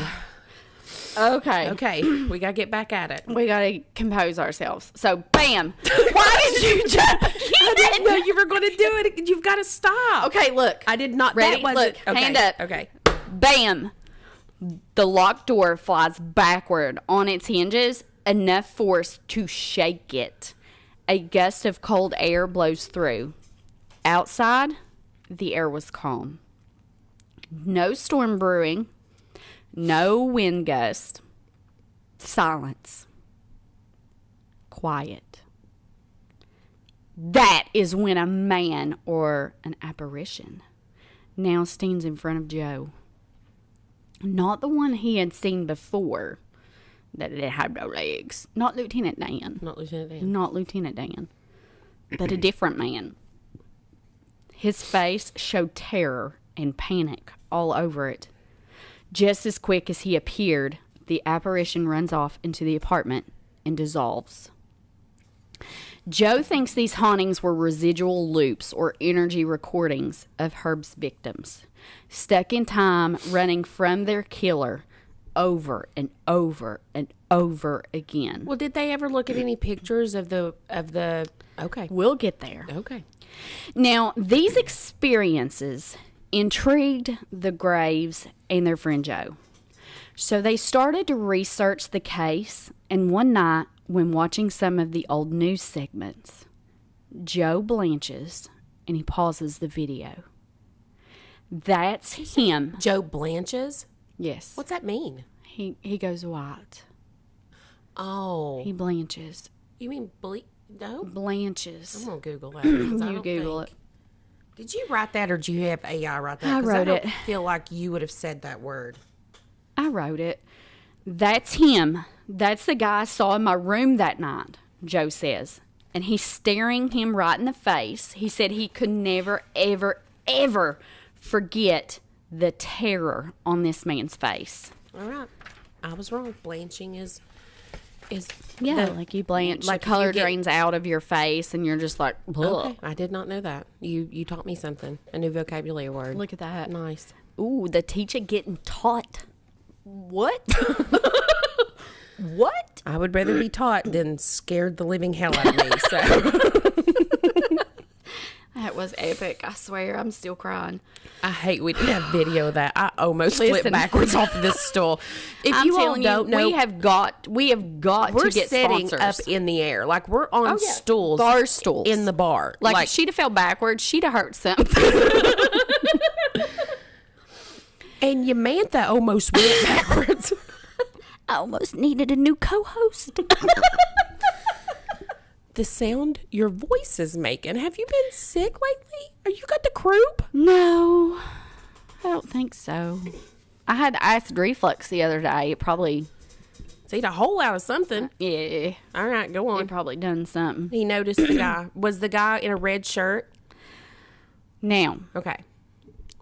Okay, we gotta get back at it. we gotta compose ourselves. So, bam! Why did you jump again? I didn't know you were going to do it. You've got to stop. Okay, look. I did not. Ready? That wasn't, look, okay. hand up. Okay. Bam! The locked door flies backward on its hinges enough force to shake it. A gust of cold air blows through. Outside, the air was calm. No storm brewing. No wind gust. Silence. Quiet. That is when a man or an apparition now stands in front of Joe. Not the one he had seen before, that it had no legs. Not Lieutenant Dan. Not Lieutenant Dan. Not Lieutenant Dan. But a different man. His face showed terror and panic all over it. Just as quick as he appeared, the apparition runs off into the apartment and dissolves. Joe thinks these hauntings were residual loops or energy recordings of Herb's victims, stuck in time, running from their killer over and over and over again. Well, did they ever look at any pictures of the? Okay, we'll get there. Okay. Now, these experiences intrigued the Graves and their friend Joe. So they started to research the case, and one night, when watching some of the old news segments, Joe blanches and he pauses the video. That's him. Joe blanches? Yes. What's that mean? He goes white. Oh. He blanches. You mean no? Blanches. I'm going to Google that. You Google it. Did you write that or did you have AI write that? I wrote it. I feel like you would have said that word. I wrote it. That's him. That's the guy I saw in my room that night, Joe says. And he's staring him right in the face. He said he could never, ever, ever forget the terror on this man's face. All right. I was wrong. Blanching is like you blanch, like color drains out of your face and you're just like, ugh. Okay. I did not know that. You taught me something. A new vocabulary word. Look at that. Nice. Ooh, the teacher getting taught. What? What? I would rather be taught than scared the living hell out of me. So that was epic. I swear, I'm still crying. I hate we didn't have video of that. I almost flipped backwards off of this stool. If I'm you all telling don't you, know, we have got we're to get sitting sponsors. up in the air, like we're on stools, bar stools in the bar. Like if she'd have fell backwards, she'd have hurt something. And Yamantha almost went backwards. I almost needed a new co-host. The sound your voice is making. Have you been sick lately? Are you got the croup? No, I don't think so. I had acid reflux the other day. It probably... It's eat a hole out of something. Yeah. All right, go on. It probably done something. He noticed the guy. Was the guy in a red shirt? Now. Okay.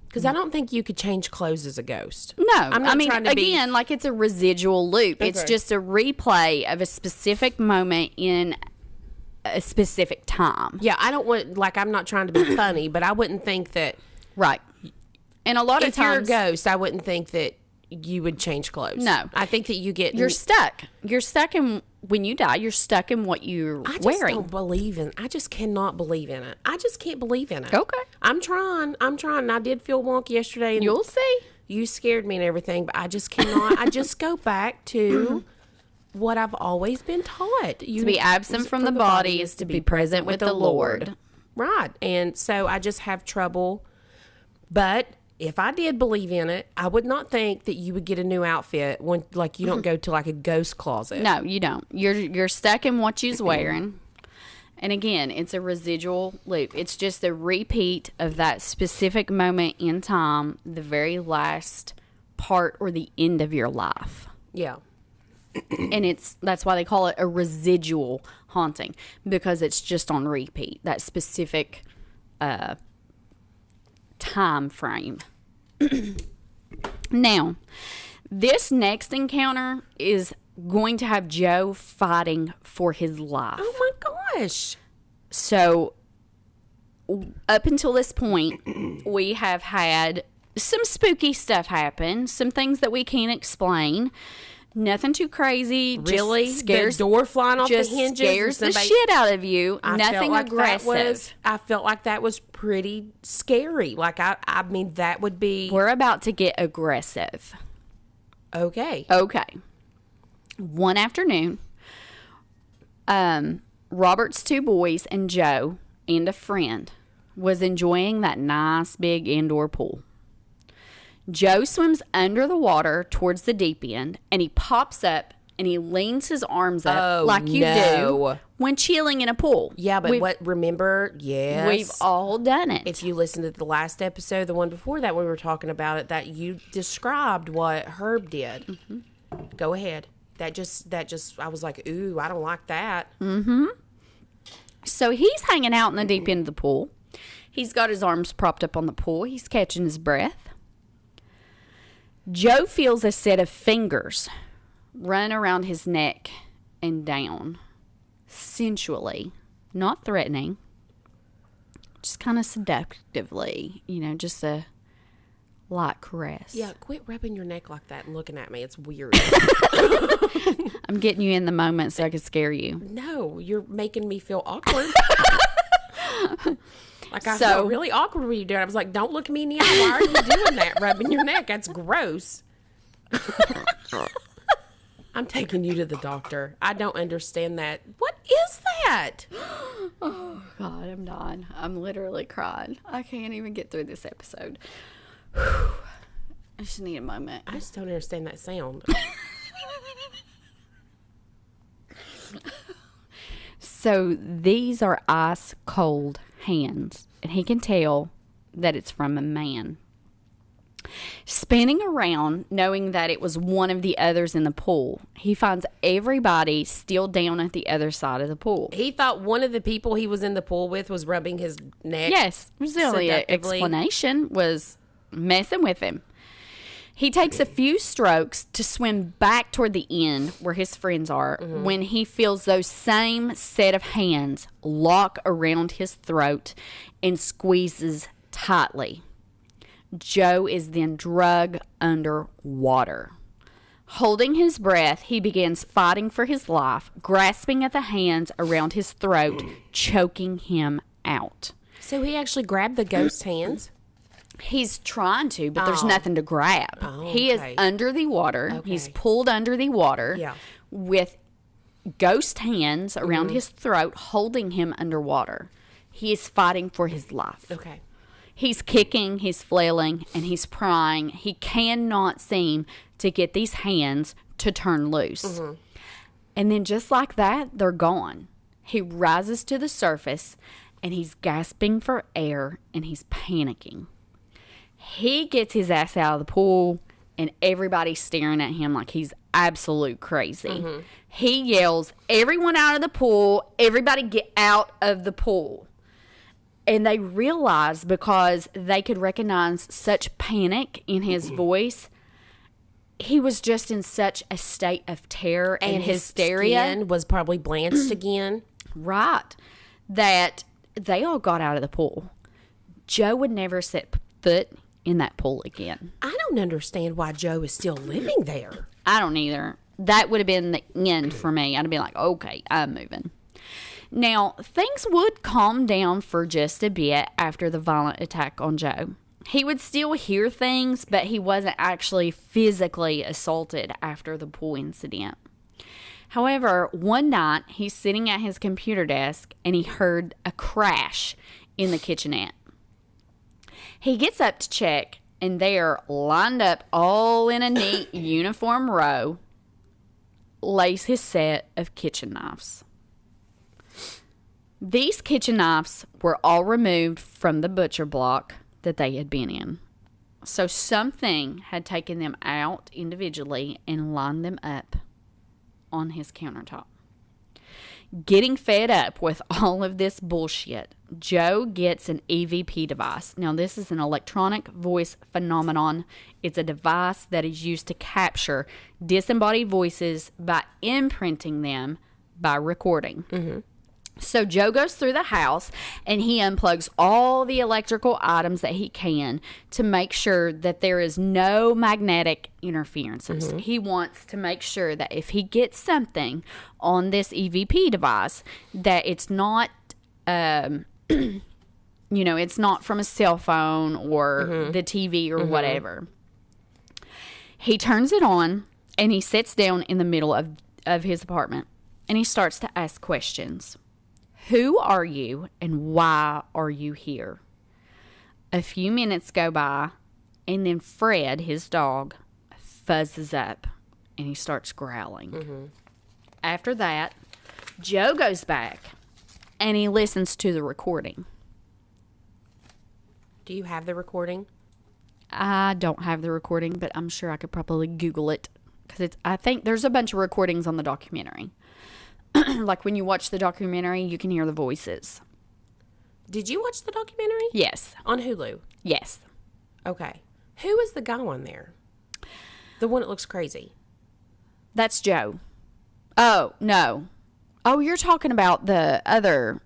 Because I don't think you could change clothes as a ghost. No. I mean, again, like it's a residual loop. Okay. It's just a replay of a specific moment in a specific time. Yeah, I don't want, like, I'm not trying to be funny, but I wouldn't think that. Right. And a lot of times. If you're a ghost, I wouldn't think that you would change clothes. No. I think that you get. You're stuck. You're stuck in, when you die, you're stuck in what you're wearing. I just cannot believe in it. I just can't believe in it. Okay. I'm trying. And I did feel wonky yesterday. And you'll see. You scared me and everything, but I just cannot. I just go back to what I've always been taught. To be absent from the body is to be present with the Lord. Right. And so I just have trouble. But if I did believe in it, I would not think that you would get a new outfit when, like, you don't go to like a ghost closet. No, you don't. You're stuck in what you're wearing. And again, it's a residual loop. It's just a repeat of that specific moment in time, the very last part or the end of your life. Yeah. And that's why they call it a residual haunting, because it's just on repeat, that specific time frame. Now, this next encounter is going to have Joe fighting for his life. Oh my gosh. So up until this point, we have had some spooky stuff happen, some things that we can't explain. Nothing too crazy. Really? Just scares, the door flying off the hinges? Scares the shit out of you. Nothing aggressive. I felt like that was pretty scary. Like, I mean, that would be... We're about to get aggressive. Okay. Okay. One afternoon, Robert's 2 boys and Joe and a friend was enjoying that nice big indoor pool. Joe swims under the water towards the deep end, and he pops up and he leans his arms up like you do when chilling in a pool. Yeah, but remember, yes. We've all done it. If you listen to the last episode, the one before that, we were talking about it, that you described what Herb did. Mm-hmm. Go ahead. That just, I was like, ooh, I don't like that. Mm-hmm. So he's hanging out in the deep end of the pool. He's got his arms propped up on the pool. He's catching his breath. Joe feels a set of fingers run around his neck and down, sensually, not threatening, just kind of seductively, just a light caress. Yeah, quit rubbing your neck like that and looking at me. It's weird. I'm getting you in the moment so I can scare you. No, you're making me feel awkward. Like, I felt really awkward when you did it. I was like, don't look at me in the eye. Why are you doing that? Rubbing your neck. That's gross. I'm taking you to the doctor. I don't understand that. What is that? Oh, God, I'm done. I'm literally crying. I can't even get through this episode. I just need a moment. I just don't understand that sound. So these are ice cold hands, and he can tell that it's from a man. Spinning around, knowing that it was one of the others in the pool, he finds everybody still down at the other side of the pool. He thought one of the people he was in the pool with was rubbing his neck. Yes, it was the only explanation was messing with him. He takes a few strokes to swim back toward the end where his friends are when he feels those same set of hands lock around his throat and squeezes tightly. Joe is then dragged under water. Holding his breath, he begins fighting for his life, grasping at the hands around his throat, choking him out. So he actually grabbed the ghost's hands? He's trying to, but there's nothing to grab. He is under the water. Okay. He's pulled under the water with ghost hands around his throat, holding him underwater. He is fighting for his life. Okay. He's kicking, he's flailing, and he's prying. He cannot seem to get these hands to turn loose. And then just like that, they're gone. He rises to the surface, and he's gasping for air, and he's panicking. He gets his ass out of the pool, and everybody's staring at him like he's absolute crazy. He yells, "Everyone out of the pool. Everybody get out of the pool." And they realize, because they could recognize such panic in his voice, he was just in such a state of terror and hysteria. His skin was probably blanched again. Right. That they all got out of the pool. Joe would never set foot in that pool again. I don't understand why Joe is still living there. I don't either. That would have been the end for me. I'd have been like, okay, I'm moving. Now, things would calm down for just a bit after the violent attack on Joe. He would still hear things, but he wasn't actually physically assaulted after the pool incident. However, one night, he's sitting at his computer desk, and he heard a crash in the kitchenette. He gets up to check, and there, lined up all in a neat uniform row, lays his set of kitchen knives. These kitchen knives were all removed from the butcher block that they had been in. So something had taken them out individually and lined them up on his countertop. Getting fed up with all of this bullshit, Joe gets an EVP device. Now, this is an electronic voice phenomenon. It's a device that is used to capture disembodied voices by imprinting them by recording. So Joe goes through the house, and he unplugs all the electrical items that he can to make sure that there is no magnetic interferences. He wants to make sure that if he gets something on this EVP device, that it's not, it's not from a cell phone or the TV or whatever. He turns it on, and he sits down in the middle of his apartment. and he starts to ask questions. Who are you and why are you here? A few minutes go by, and then Fred, his dog, fuzzes up, and he starts growling. Mm-hmm. After that, Joe goes back, and he listens to the recording. Do you have the recording? I don't have the recording, but I'm sure I could probably Google it. Because I think there's a bunch of recordings on the documentary. Like when you watch the documentary, you can hear the voices. Did you watch the documentary? Yes. On Hulu? Yes. Okay. Who is the guy on there? The one that looks crazy. That's Joe. Oh, no. Oh, you're talking about the other...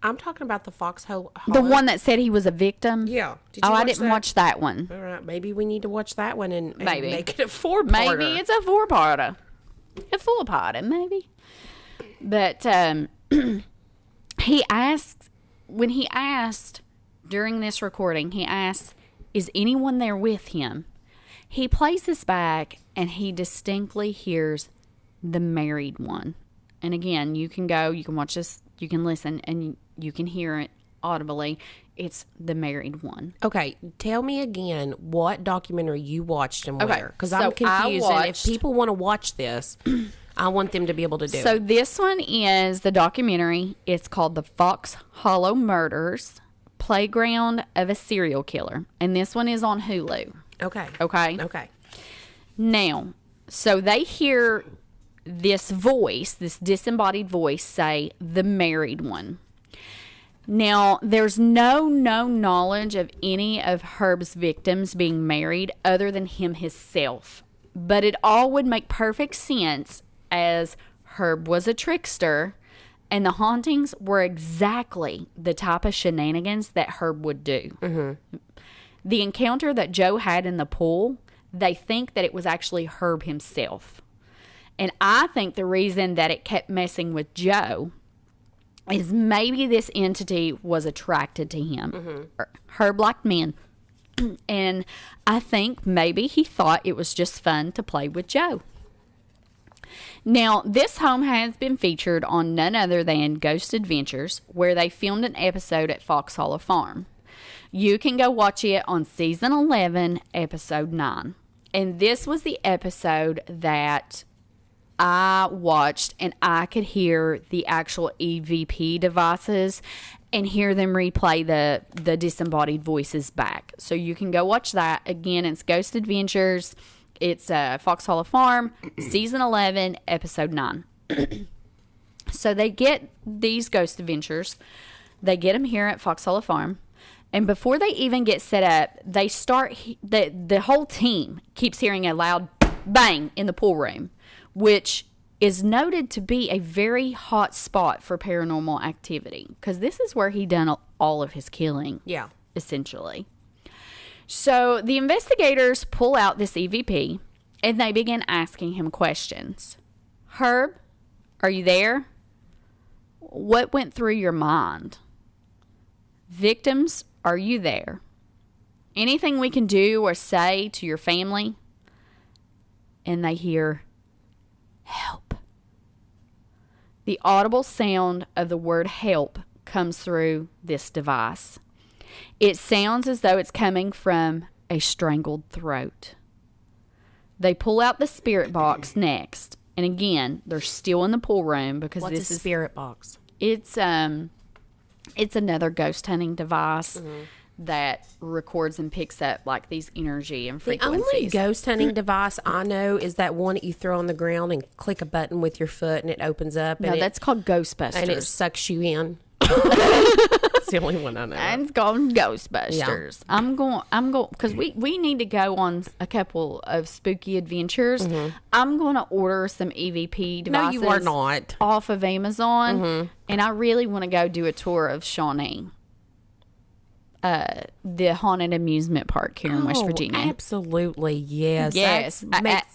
I'm talking about the Foxhole. The one that said he was a victim? Yeah. I didn't watch that one. All right. Maybe we need to watch that one and maybe make it a 4-parter. Maybe it's a 4-parter. A 4-parter, maybe. But he asked, when he asked during this recording, he asked, is anyone there with him? He plays this back and he distinctly hears the married one. And again, you can go, you can watch this, you can listen, and you can hear it audibly. It's the married one. Okay, tell me again what documentary you watched and where. Because I'm so confused. And if people want to watch this, I want them to be able to do it. So this one is the documentary. It's called The Fox Hollow Murders, Playground of a Serial Killer. And this one is on Hulu. Okay. Okay? Now, so they hear this voice, this disembodied voice, say, the married one. Now, there's no knowledge of any of Herb's victims being married other than him himself. But it all would make perfect sense as Herb was a trickster and the hauntings were exactly the type of shenanigans that Herb would do. Mm-hmm. The encounter that Joe had in the pool, they think that it was actually Herb himself. And I think the reason that it kept messing with Joe is maybe this entity was attracted to him. Mm-hmm. Herb liked men. And I think maybe he thought it was just fun to play with Joe. Now, this home has been featured on none other than Ghost Adventures, where they filmed an episode at Fox Hollow Farm. You can go watch it on season 11, episode 9. And this was the episode that I watched, and I could hear the actual EVP devices and hear them replay the disembodied voices back. So you can go watch that. Again, it's Ghost Adventures. It's Fox Hollow Farm, season 11, episode 9. So they get these Ghost Adventures. They get them here at Fox Hollow Farm. And before they even get set up, they start, the whole team keeps hearing a loud bang in the pool room, which is noted to be a very hot spot for paranormal activity, because this is where he done all of his killing. Yeah. Essentially. So the investigators pull out this EVP and they begin asking him questions. Herb, are you there? What went through your mind? Victims, are you there? Anything we can do or say to your family? And they hear, help. The audible sound of the word help comes through this device. It sounds as though it's coming from a strangled throat. They pull out the spirit box next. And again, they're still in the pool room because this is spirit box. It's another ghost hunting device that records and picks up like these energy and frequencies. The only ghost hunting device I know is that one that you throw on the ground and click a button with your foot and it opens up. No, that's called Ghostbusters. And it sucks you in. That's the only one I know. And it's called Ghostbusters. Yeah. I'm going because we need to go on a couple of spooky adventures. Mm-hmm. I'm going to order some EVP devices. No, you are not. Off of Amazon, and I really want to go do a tour of Shawnee. the haunted amusement park here in West Virginia. Absolutely, yes. Yes.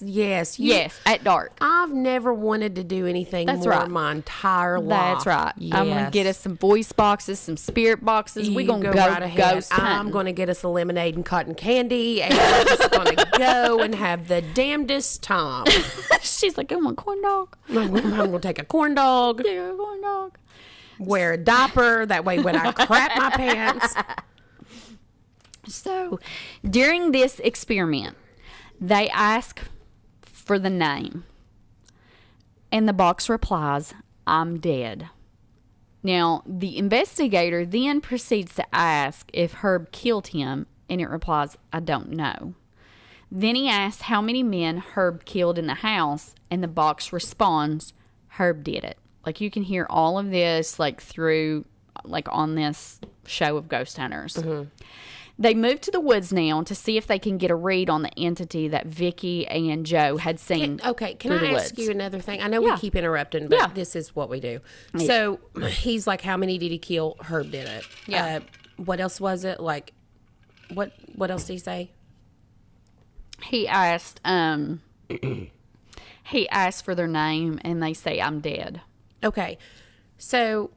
Yes. Yes, at dark. I've never wanted to do anything more in my entire life. That's right. Yes. I'm going to get us some voice boxes, some spirit boxes. We're going to go right ahead. ghost hunting. I'm going to get us a lemonade and cotton candy, and we're just going to go and have the damnedest time. She's like, I want a corn dog. I'm going to take a corn dog. Yeah, a corn dog. Wear a diaper. That way when I crap my pants. So, during this experiment, they ask for the name. And the box replies, I'm dead. Now, the investigator then proceeds to ask if Herb killed him, and it replies, I don't know. Then he asks how many men Herb killed in the house, and the box responds, Herb did it. Like, you can hear all of this, like, through, like, on this show of Ghost Hunters. Mm-hmm. They move to the woods now to see if they can get a read on the entity that Vicky and Joe had seen. Can I ask you another thing? I know we keep interrupting, but this is what we do. Yeah. So he's like, how many did he kill? Herb did it. Yeah. What else was it? Like, what else did he say? He asked for their name, and they say, I'm dead. Okay. So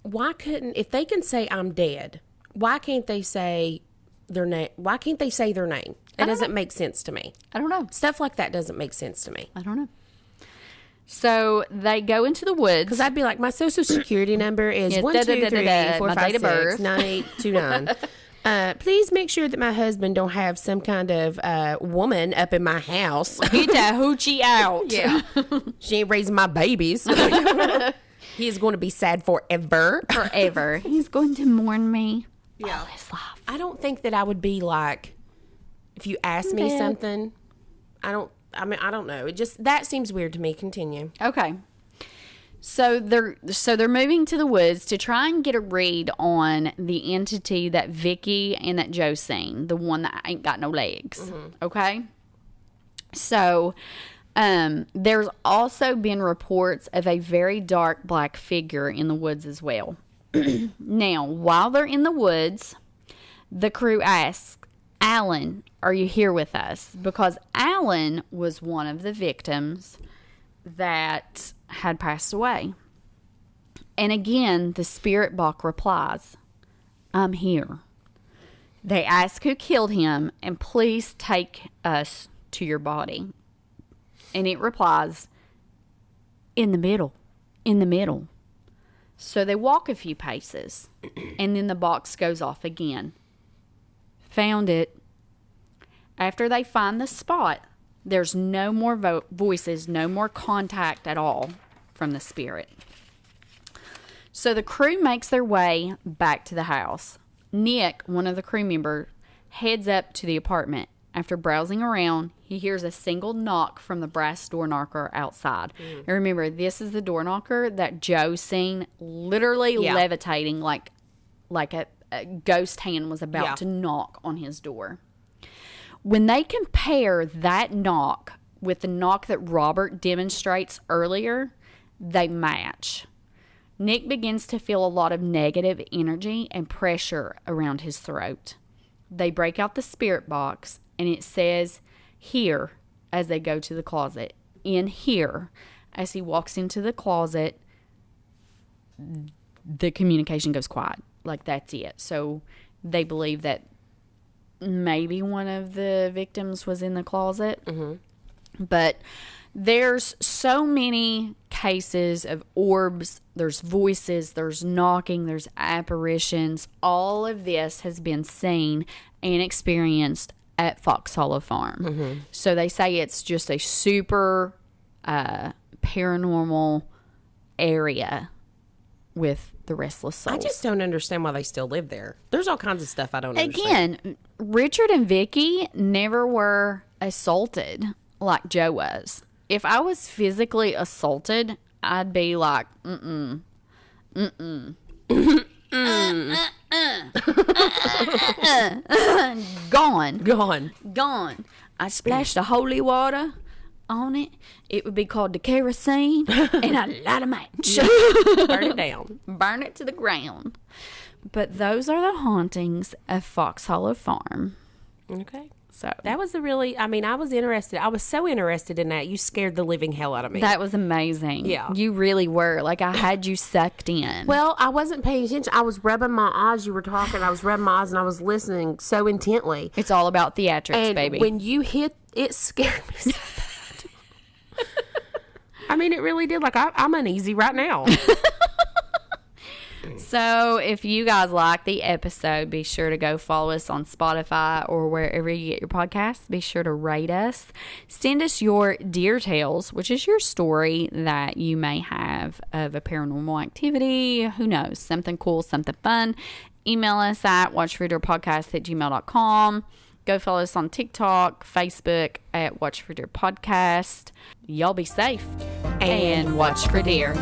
why couldn't, if they can say I'm dead, why can't they say their name? Why can't they say their name? It doesn't make sense to me. I don't know. Stuff like that doesn't make sense to me. I don't know. So they go into the woods. Because I'd be like, my social security number is 1 2 3 4 5 6 9 8 2 9. Please make sure that my husband don't have some kind of woman up in my house. Get that hoochie out. Yeah. She ain't raising my babies. He is going to be sad forever. Forever. He's going to mourn me all his life. I don't think that I would be like, if you ask me something, I don't know. It just, that seems weird to me. Continue. Okay. So they're moving to the woods to try and get a read on the entity that Vicky and that Joe seen, the one that ain't got no legs. Mm-hmm. Okay. So there's also been reports of a very dark black figure in the woods as well. Now, while they're in the woods, the crew asks, Alan, are you here with us? Because Alan was one of the victims that had passed away. And again, the spirit box replies, I'm here. They ask who killed him, and please take us to your body. And it replies, in the middle. So they walk a few paces, and then the box goes off again. Found it. After they find the spot, there's no more voices, no more contact at all from the spirit. So the crew makes their way back to the house. Nick, one of the crew members, heads up to the apartment. After browsing around, he hears a single knock from the brass door knocker outside. Mm. And remember, this is the door knocker that Joe seen literally levitating like a ghost hand was about to knock on his door. When they compare that knock with the knock that Robert demonstrates earlier, they match. Nick begins to feel a lot of negative energy and pressure around his throat. They break out the spirit box, and it says, here, as they go to the closet. In here, as he walks into the closet, the communication goes quiet. Like, that's it. So they believe that maybe one of the victims was in the closet. Mm-hmm. But there's so many cases of orbs, there's voices, there's knocking, there's apparitions. All of this has been seen and experienced at Fox Hollow Farm. Mm-hmm. So they say it's just a super paranormal area with the restless souls. I just don't understand why they still live there. There's all kinds of stuff I don't understand. Again, Richard and Vicky never were assaulted like Joe was. If I was physically assaulted, I'd be like, gone. Gone. I splashed the holy water on it, it would be called the kerosene, and I'd light a match. Burn it down. Burn it to the ground. But those are the hauntings of Fox Hollow Farm. Okay. So that was I was interested. I was so interested in that. You scared the living hell out of me. That was amazing. Yeah. You really were. Like, I had you sucked in. Well, I wasn't paying attention. I was rubbing my eyes. You were talking. I was rubbing my eyes, and I was listening so intently. It's all about theatrics, and baby. When you hit, it scared me so bad. I mean, it really did. Like, I'm uneasy right now. So if you guys like the episode, be sure to go follow us on Spotify or wherever you get your podcasts. Be sure to rate us. Send us your deer tales, which is your story that you may have of a paranormal activity. Who knows? Something cool, something fun. Email us at watchfordeerpodcast@gmail.com. Go follow us on TikTok, Facebook at Watch for Deer Podcast. Y'all be safe and watch for deer.